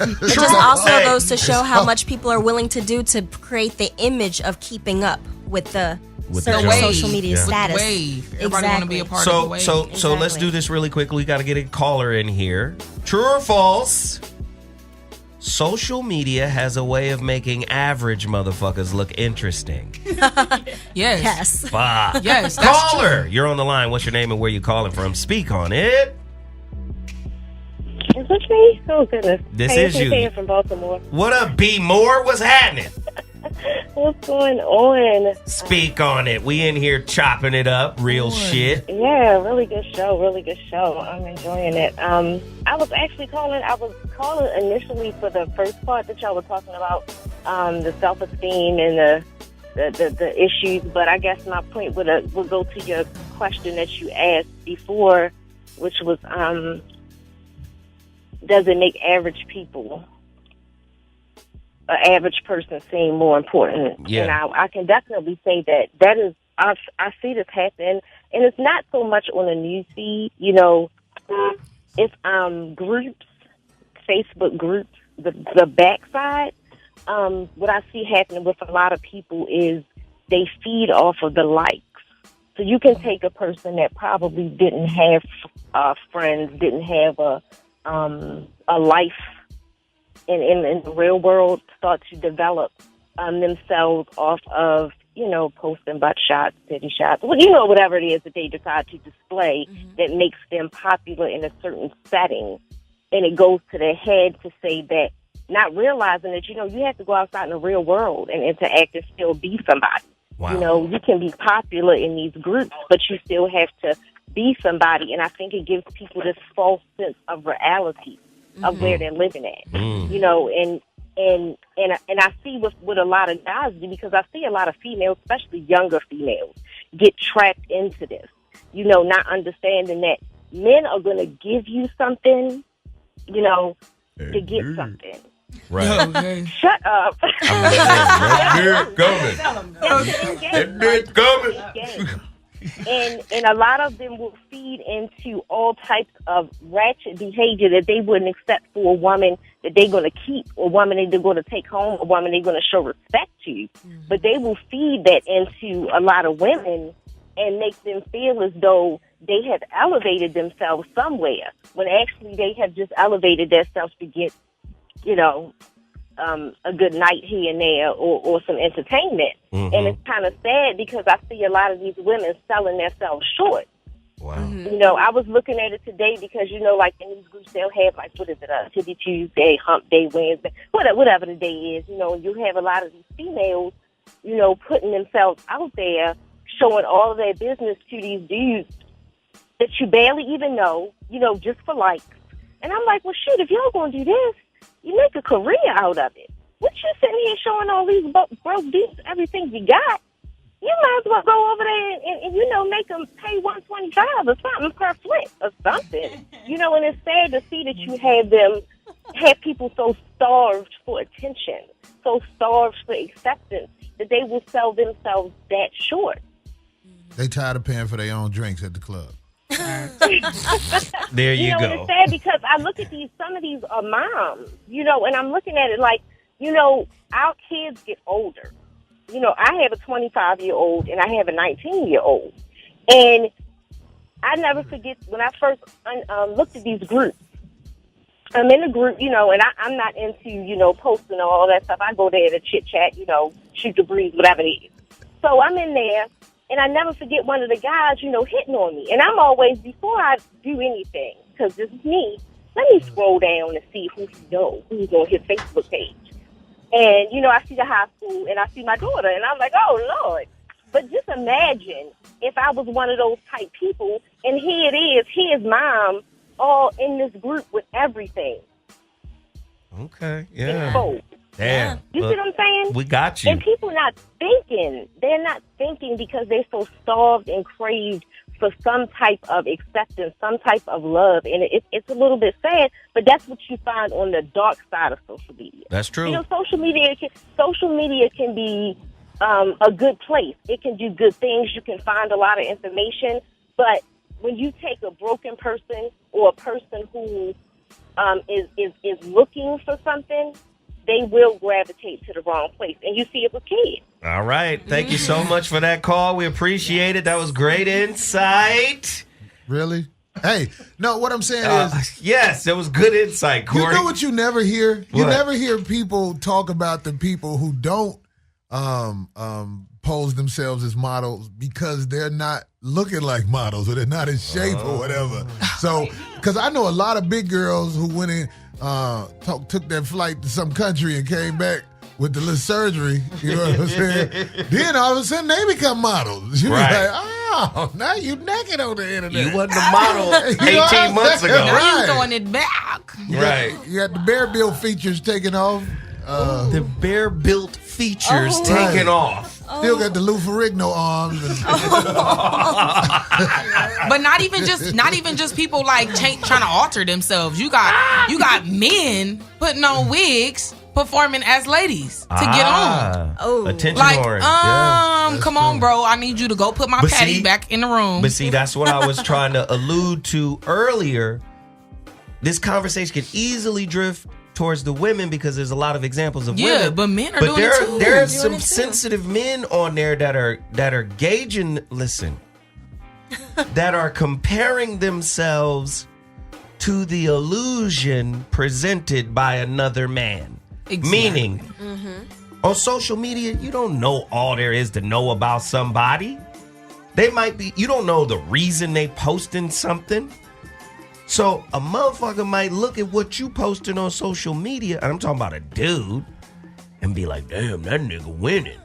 It just also goes to show how much people are willing to do to create the image of keeping up with the certain social media status. With the wave. Everybody want to be a part of the wave. So let's do this really quick. We got to get a caller in here. True or false? Social media has a way of making average motherfuckers look interesting. Yes. Fuck. Yes, that's Caller, true. you're on the line. What's your name and where you calling from? Speak on it. Is this me? Oh, goodness. This hey, is you. Hey, from Baltimore. What up, B. Moore? What's happening? What's going on? Speak on it. We in here chopping it up. Real shit. Yeah, really good show. Really good show. I'm enjoying it. I was actually calling. I was calling initially for the first part that y'all were talking about, the self-esteem and the issues. But I guess my point would go to your question that you asked before, which was, does it make average people, an average person, seem more important? Yeah. And I can definitely say that is, I see this happen, and it's not so much on the news feed. You know, it's groups, Facebook groups, the backside. What I see happening with a lot of people is they feed off of the likes. So you can take a person that probably didn't have friends, didn't have a life in the real world, start to develop themselves off of, posting butt shots, titty shots, whatever it is that they decide to display that makes them popular in a certain setting. And it goes to their head to say that, not realizing that, you have to go outside in the real world and interact and still be somebody. Wow. You can be popular in these groups, but you still have to be somebody. And I think it gives people this false sense of reality of where they're living at. And I see with a lot of guys, because I see a lot of females, especially younger females, get trapped into this, not understanding that men are going to give you something, to get something. Right. Okay. Shut up. And a lot of them will feed into all types of ratchet behavior that they wouldn't accept for a woman that they're going to keep, a woman that they're going to take home, a woman they're going to show respect to. But they will feed that into a lot of women and make them feel as though they have elevated themselves somewhere, when actually they have just elevated themselves to get, a good night here and there or some entertainment. And it's kind of sad because I see a lot of these women selling themselves short. Wow. I was looking at it today because, like in these groups, they'll have Titty Tuesday, Hump Day, Wednesday, whatever the day is, and you have a lot of these females, putting themselves out there, showing all of their business to these dudes that you barely even know, just for likes. And I'm like, well, shoot, if y'all gonna do this, you make a career out of it. What you sitting here showing all these broke dudes everything you got? You might as well go over there and make them pay $125 or something per flip or something. And it's sad to see that you have people so starved for attention, so starved for acceptance, that they will sell themselves that short. They tired of paying for their own drinks at the club. There you go. And it's sad because I look at some of these are moms, and I'm looking at it like, our kids get older. I have a 25-year-old and I have a 19-year-old. And I never forget when I first looked at these groups. I'm in a group, and I'm not into, posting all that stuff. I go there to chit-chat, shoot the breeze, whatever it is. So I'm in there. And I never forget one of the guys, hitting on me. And I'm always, before I do anything, because this is me, let me scroll down and see who's on his Facebook page. And, I see the high school and I see my daughter. And I'm like, oh, Lord. But just imagine if I was one of those type people and here it is, his mom, all in this group with everything. Okay, yeah. Damn. You see what I'm saying? We got you. And people not thinking. They're not thinking because they're so starved and craved for some type of acceptance, some type of love. And it's a little bit sad, but that's what you find on the dark side of social media. That's true. You know, social media can be a good place. It can do good things. You can find a lot of information. But when you take a broken person or a person who is looking for something, they will gravitate to the wrong place. And you see it with kids. All right. Thank you so much for that call. We appreciate it. That was great insight. Really? Hey, no, what I'm saying is... Yes, it was good insight, Corey. You know what you never hear? You What? never hear people talk about the people who don't pose themselves as models because they're not looking like models or they're not in shape or whatever. So, because I know a lot of big girls who went in, took that flight to some country and came back with the little surgery, you know what I'm saying? Then all of a sudden they become models. You know, Right. like, oh, now you naked on the internet. You wasn't a model You know what 18 I'm months saying? ago. Now you throwing it back. Right. You got the bare built features taken off. The bare built features taken off. Still got the Lou Ferrigno arms. But not even just people like trying to alter themselves. You got men putting on wigs performing as ladies to get on. Attention Like, whoring. come on, bro. I need you to go put my But patty see- back in the room. But see, that's what I was trying to allude to earlier. This conversation can easily drift towards the women because there's a lot of examples of women. but men are doing there, it too. There are Doing some it too. sensitive men on there that are gauging. Listen, that are comparing themselves to the illusion presented by another man. Exactly. Meaning, on social media, you don't know all there is to know about somebody. They might be. You don't know the reason they posting something. So a motherfucker might look at what you posting on social media, and I'm talking about a dude, and be like, damn, that nigga winning.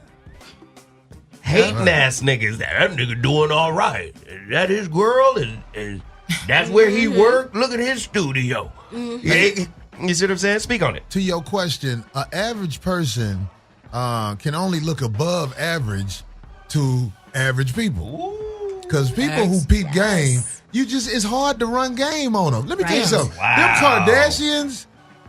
Hating ass niggas, that nigga doing all right. Is that his girl? Is that's where he worked? Look at his studio. Yeah, you see what I'm saying? Speak on it. To your question, an average person can only look above average to average people. Because people who peep game, it's hard to run game on them. Let me tell you something. Wow. Them Kardashians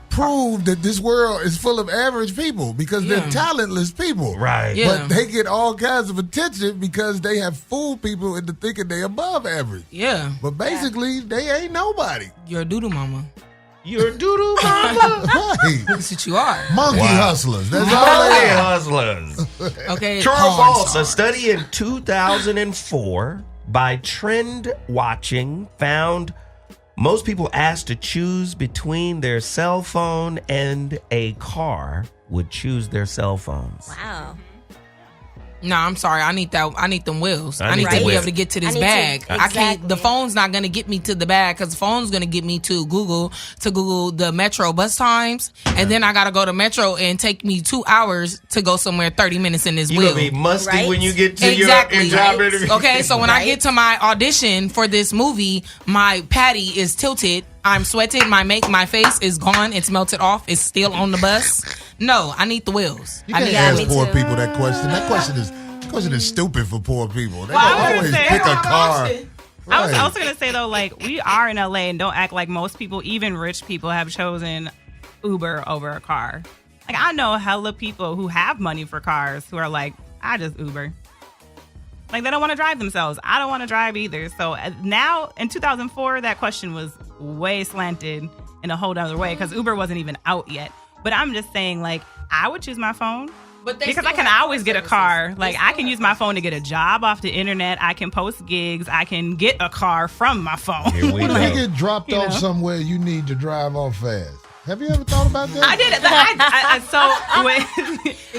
prove that this world is full of average people because they're talentless people. Right. But they get all kinds of attention because they have fooled people into thinking they above average. Yeah. But basically, they ain't nobody. You're a doodoo mama. You're a doodoo mama. Right. That's what you are. Monkey hustlers. That's all Monkey they are. hustlers. Okay. True or porn false? star. A study in 2004 by Trend Watching found most people asked to choose between their cell phone and a car would choose their cell phones. Wow. No, I'm sorry. I need them wheels. I need the to be wheels. able to get to this I need bag. to- I can't. exactly. The phone's not gonna get me to the bag because the phone's gonna get me to Google the Metro bus times, and then I gotta go to Metro and take me 2 hours to go somewhere 30 minutes in this You're wheel. gonna be musty Right. when you get to Exactly. your job interview. Okay, so when I get to my audition for this movie, my patty is tilted. I'm sweated. My face is gone. It's melted off. It's still on the bus. No, I need the wheels. You I can't need ask me poor too. people that question. That question is stupid for poor people. They Well, I don't was gonna always say- pick a car. I was Right. also going to say, though, like, we are in LA and don't act like most people, even rich people, have chosen Uber over a car. Like, I know hella people who have money for cars who are like, I just Uber. Like, they don't want to drive themselves. I don't want to drive either. So now, in 2004, that question was way slanted in a whole other way because Uber wasn't even out yet. But I'm just saying, like, I would choose my phone. But they Because still I can have always get a services. car. They Like, still I can use my phone to get a job off the internet. I can post gigs. I can get a car from my phone. Here we When go. you get dropped You off know? somewhere, you need to drive off fast. Have you ever thought about that? I did it.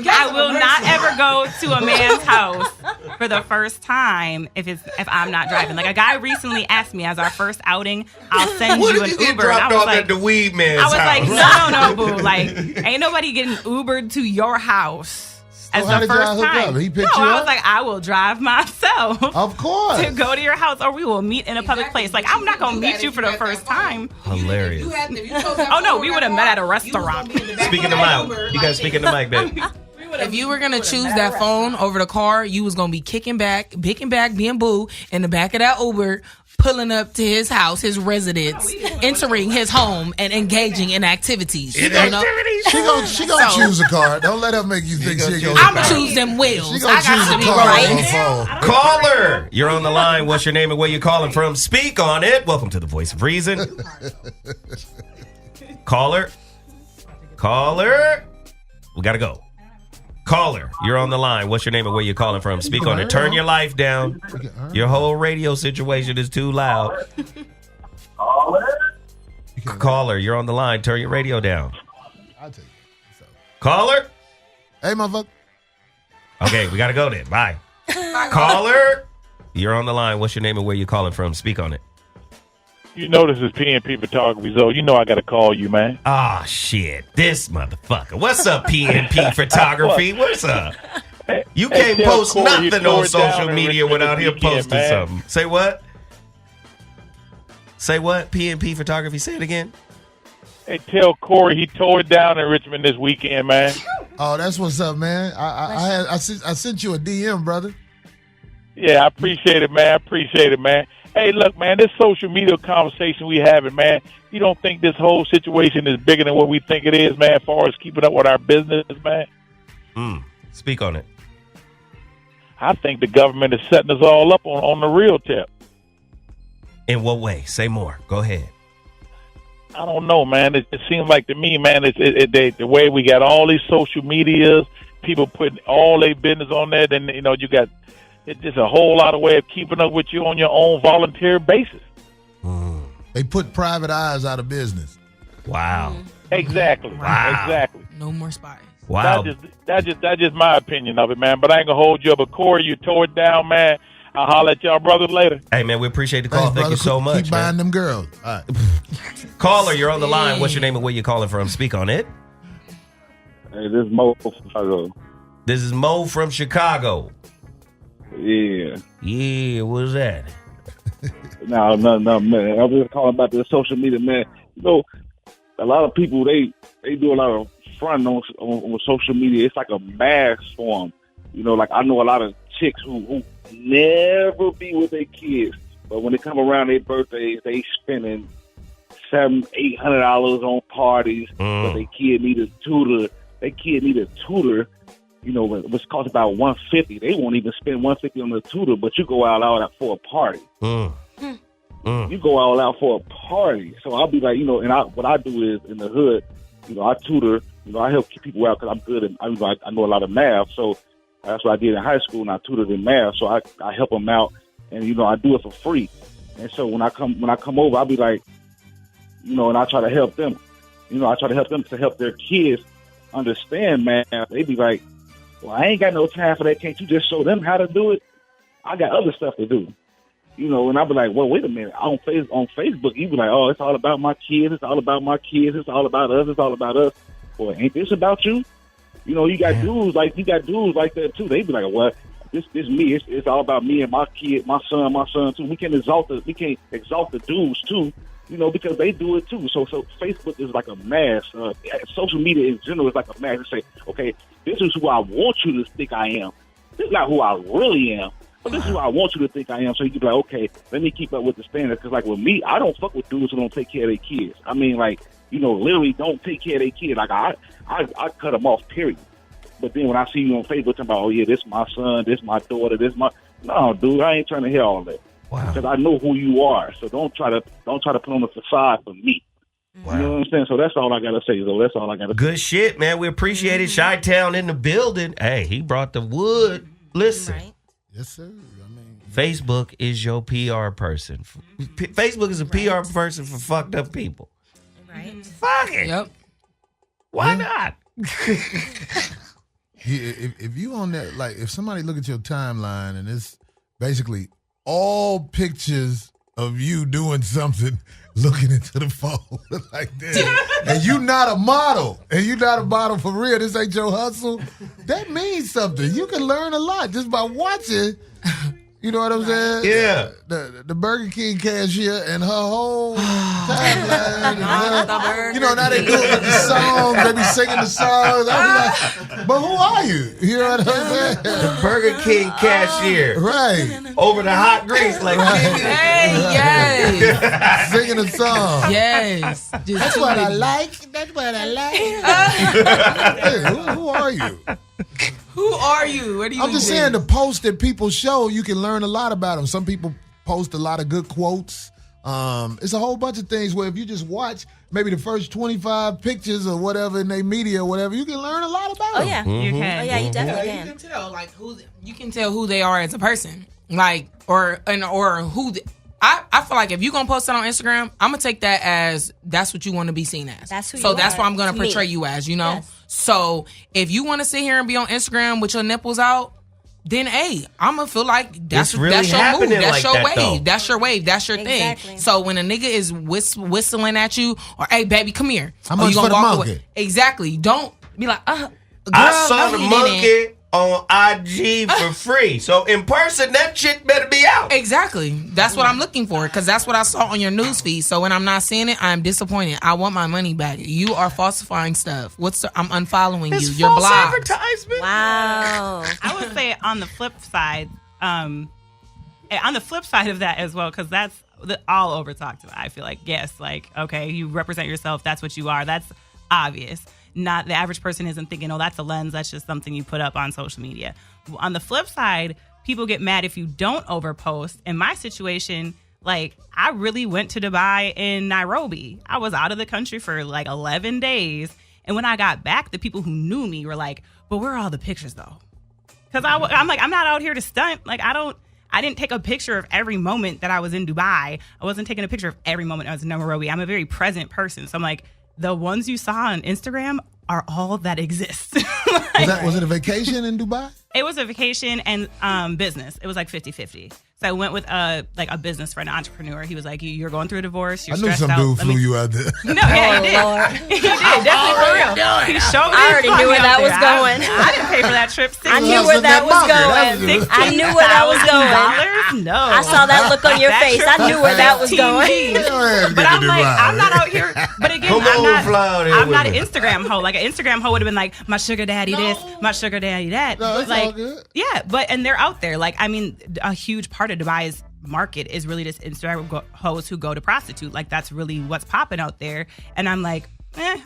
I will not ever go to a man's house for the first time if I'm not driving. Like, a guy recently asked me as our first outing, I'll send What you if an you get Uber. And I dropped was off like, at the weed man's I was house? like, no, boo. Like, ain't nobody getting Ubered to your house as how the did y'all first hook time. up? He picked No, you I up? was like, I will drive myself. Of course. To go to your house, or we will meet in a public place. Like, I'm not gonna meet you for the first time. Hilarious. Oh no, we would have met at a restaurant. Speaking of mic, you guys speaking to mic, baby. If you were gonna choose that phone over the car, you was gonna be kicking back, being boo in the back of that Uber, pulling up to his house, his residence, entering his home, and engaging in activities. She gonna choose a car. Don't let her make you think she gonna. I'm gonna choose them wheels. She gonna choose a car. Right. Caller, you're on the line. What's your name and where you calling from? Speak on it. Welcome to the Voice of Reason. Caller, we gotta go. Caller, you're on the line. What's your name and where you calling from? Speak on it. Turn your life down. Your whole radio situation is too loud. Caller, you're on the line. Turn your radio down. I'll take it. Caller. Hey, motherfucker. Okay, we gotta go then. Bye. Caller, you're on the line. What's your name and where you calling from? Speak on it. You know this is PNP Photography, so you know I got to call you, man. Ah, shit. This motherfucker. What's up, PNP Photography? What's up? You can't post nothing on social media without him posting something. Say what? Say what? PNP Photography. Say it again. Hey, tell Corey he tore it down in Richmond this weekend, man. Oh, that's what's up, man. I sent you a DM, brother. Yeah, I appreciate it, man. Hey, look, man, this social media conversation we having, man, you don't think this whole situation is bigger than what we think it is, man, as far as keeping up with our business, man? Speak on it. I think the government is setting us all up on the real tip. In what way? Say more. Go ahead. I don't know, man. It seems like to me, man, the way we got all these social medias, people putting all their business on there, then, you know, you got... It's just a whole lot of way of keeping up with you on your own volunteer basis. They put private eyes out of business. Wow. Exactly. Wow. Exactly. No more spies. Wow. That's just my opinion of it, man. But I ain't gonna hold you up. But Corey, you tore it down, man. I'll holler at y'all brothers later. Hey, man, we appreciate the call. Thank you so much. Keep buying them girls. All right. Caller, you're on the line. What's your name and where you calling from? Speak on it. Hey, this is Mo from Chicago. This is Mo from Chicago. Yeah. Yeah, what's that? No, man. I was just calling about the social media, man. You know, a lot of people, they do a lot of fun on social media. It's like a mask for them. You know, like I know a lot of chicks who never be with their kids, but when they come around their birthdays, they spending $700-800 on parties. But their kid need a tutor. You know, which costs about $150. They won't even spend $150 on the tutor, but you go all out for a party. You go all out for a party. So I'll be like, you know, and what I do is in the hood, you know, I tutor, you know, I help people out because I'm good and I know a lot of math. So that's what I did in high school, and I tutored in math. So I help them out, and you know, I do it for free. And so when I come over, I'll be like, you know, and I try to help them. You know, I try to help them to help their kids understand math. They be like, well, I ain't got no time for that. Can't you just show them how to do it? I got other stuff to do. You know, and I'll be like, well, wait a minute. On Facebook, you be like, oh, it's all about my kids. It's all about my kids. It's all about us. It's all about us. Boy, ain't this about you? You know, you got dudes like that too. They be like, well, this me. It's all about me and my kid, my son too. We can't exalt the dudes too. You know, because they do it too. So Facebook is like a mask. Social media in general is like a mask. They say, okay, this is who I want you to think I am. This is not who I really am. But this is who I want you to think I am. So you can be like, okay, let me keep up with the standards. Because, like, with me, I don't fuck with dudes who don't take care of their kids. I mean, like, you know, literally don't take care of their kids. Like, I cut them off, period. But then when I see you on Facebook talking about, oh, yeah, this my son, this my daughter, this my... No, dude, I ain't trying to hear all that. Wow. Because I know who you are. So don't try to put on a facade for me. Wow. You know what I'm saying? So that's all I got to say, though. That's all I got to say. Good shit, man. We appreciate it. Chi-Town in the building. Hey, he brought the wood. Listen. Right. Yes, sir. I mean, Facebook is your PR person. Facebook is a PR person for fucked up people. Right. Fuck it. Yep. Why not? if you on that, like, if somebody look at your timeline and it's basically all pictures of you doing something, looking into the phone like that, and you not a model, for real, this ain't your hustle, that means something. You can learn a lot just by watching You know what I'm saying? Yeah. The Burger King cashier and her whole timeline. You know, now they do it with the songs. They be singing the songs. I be like, but who are you? You know what I'm saying? The Burger King cashier. Right. Over the hot grease. Like, Hey, yes. Singing a song. Yes. That's what I like. That's what I like. Hey, who are you? Who are you? What do you I'm just saying the posts that people show, you can learn a lot about them. Some people post a lot of good quotes. It's a whole bunch of things where if you just watch maybe the first 25 pictures or whatever in their media or whatever, you can learn a lot about them. Oh yeah, you can. Oh yeah, you definitely You can. can tell like you can tell who they are as a person, like or who. I feel like if you're gonna post it on Instagram, I'm gonna take that as that's what you want to be seen as. That's who so you that's are. what I'm gonna To portray me. you as. You know. Yes. So if you want to sit here and be on Instagram with your nipples out, then hey, I'm gonna feel like that's It's really your move. happening That's like your that, wave. though. That's your wave. That's your Exactly. thing. So when a nigga is whistling at you, or hey baby, come here, How or much you for gonna the walk monkey? away. Exactly. Don't be like, girl, I saw no, the he didn't. monkey on IG for free. So in person, that shit better be out. Exactly. That's what I'm looking for because that's what I saw on your news feed. So when I'm not seeing it, I'm disappointed. I want my money back. You are falsifying stuff. I'm unfollowing you. You're false blocked. advertisement. Wow. I would say on the flip side, of that as well, because that's all over talked about. I feel like, yes, like, okay, you represent yourself. That's what you are. That's obvious. Not the average person isn't thinking, oh, that's a lens. That's just something you put up on social media. On the flip side, people get mad if you don't overpost. In my situation, like, I really went to Dubai and Nairobi. I was out of the country for like 11 days. And when I got back, the people who knew me were like, but where are all the pictures though? Because I'm like, I'm not out here to stunt. Like, I didn't take a picture of every moment that I was in Dubai. I wasn't taking a picture of every moment I was in Nairobi. I'm a very present person. So I'm like, the ones you saw on Instagram are all that exist. Was it a vacation in Dubai? It was a vacation and business. It was like 50-50. So I went with a business friend, an entrepreneur. He was like, "You're going through a divorce. You're I knew stressed some out. dude flew you out there. No, yeah, he did. Lord. He did, definitely for real. He showed me. I already knew where that was going. I didn't pay for that trip. I knew where that was going. I knew where that was going. No, I saw that look on your face. I knew where that was going. But I'm like, I'm not out here. But again, I'm not an me. Instagram hoe. Like an Instagram hoe would have been like, my sugar daddy this, my sugar daddy that. No, it's like, all good. yeah, and they're out there. Like, I mean, a huge part of Dubai's market is really just Instagram hoes who go to prostitute. Like, that's really what's popping out there. And I'm like,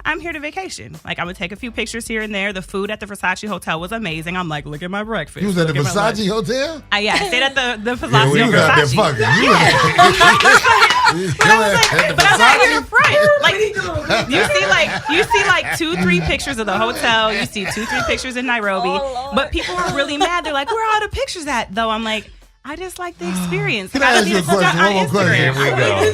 I'm here to vacation. Like, I'm gonna take a few pictures here and there. The food at the Versace Hotel was amazing. I'm like, look at my breakfast. You was at the Look at my Versace lunch. Hotel? Yeah, I stayed at the Versace. Yeah, when you got there Versace. fucking. But I'm not here to front. Like, you see like 2-3 pictures of the hotel. You see 2-3 pictures in Nairobi. But people were really mad. They're like, where are all the pictures at? Though I'm like, I just like the experience. Can I ask you a question? One more question. Here we go.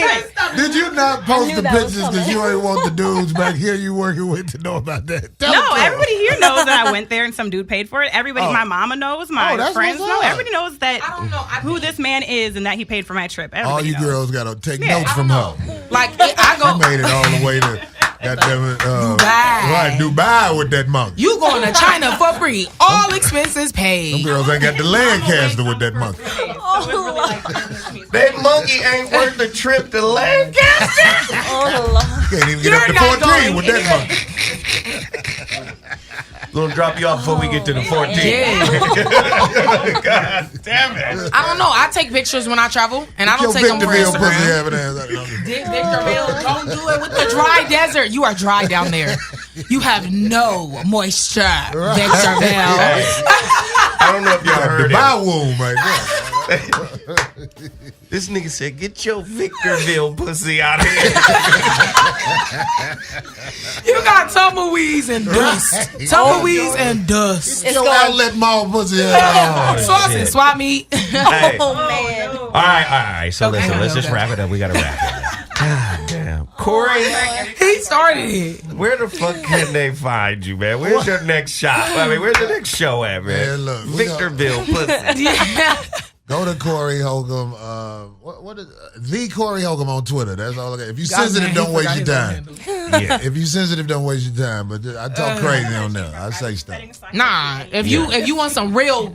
Did you not post the pictures because you ain't want the dudes back here you working with to know about that? No, everybody here knows that I went there and some dude paid for it. Everybody, my mama knows, my that's friends what's know. up. Everybody knows that who this man is and that he paid for my trip. All Everybody you knows. girls got to take notes from her. Like I go. You made it all the way to goddamn Dubai. Right, Dubai with that monkey. You going to China for free? All expenses paid. Them girls ain't got the Lancaster with that monkey. That monkey ain't worth the trip to Lancaster. You can't even get up to 14 with that monkey. Gonna drop you off before we get to the 14. Yeah. God damn it. I don't know. I take pictures when I travel, and I don't take them for Victorville pussy Instagram. having ass. Victorville, don't do it with the dry desert. You are dry down there. You have no moisture, Victorville. I don't know if y'all heard The it. bow womb right there. This nigga said, get your Victorville pussy out of here. You got tumbleweeds and dust. Tumbleweeds and dust. Get your outlet mall pussy out. Sauce and swap meat. Hey. Oh man. All right. So Okay, listen, let's just okay. wrap it up. We gotta wrap it up. God damn. Corey, He started it. where the fuck can they find you, man? Where's your next shop? I mean, where's the next show at, man? Man, look, we Victorville pussy. Yeah. Go to Corey Holcomb. What is the Corey Holcomb on Twitter? That's all I got. If you're sensitive, don't waste your time. Yeah. If you're sensitive, don't waste your time. But I talk crazy on there. I say stuff. Nah. If you want some real,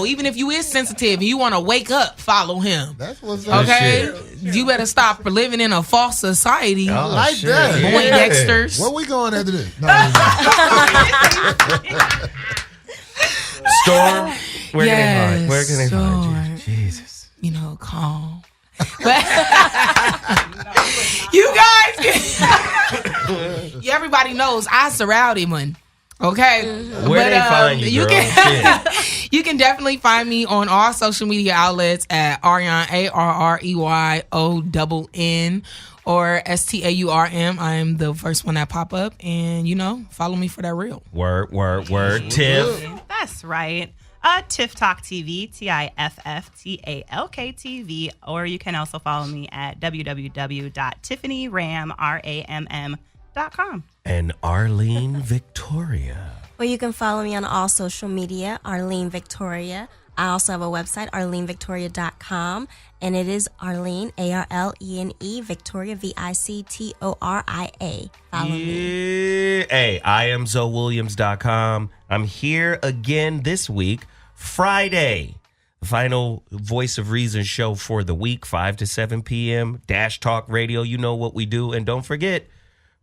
even if you is sensitive and you want to wake up, follow him. That's what's up. Okay. You better stop living in a false society. I like that. Poindexters. Where we going after this? Storm. Where can they find you? Jesus. You know, calm. But you guys everybody knows I surround him one. Okay. Where they find you, girl? You can definitely find me on all social media outlets at Aryon, ARREYONN, or STAURM. I am the first one that pop up, and follow me for that real. Word. Tiff. That's right. Tiff Talk TV, TIFFTALK TV, or you can also follow me at www.tiffanyram.com. And Arlene Victoria. Well, you can follow me on all social media, Arlene Victoria. I also have a website, arlenevictoria.com, and it is Arlene, ARLENE, Victoria, VICTORIA. Follow me. Hey, I am ZoeWilliams.com. I'm here again this week, Friday. The final Voice of Reason show for the week, 5 to 7 p.m. Dash Talk Radio. You know what we do. And don't forget,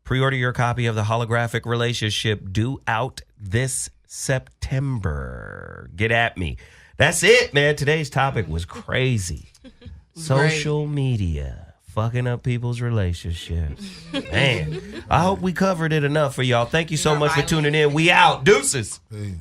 pre-order your copy of The Holographic Relationship, due out this September. Get at me. That's it, man. Today's topic was crazy. Social media fucking up people's relationships. Man, I hope we covered it enough for y'all. Thank you so much for tuning in. We out. Deuces. Hey.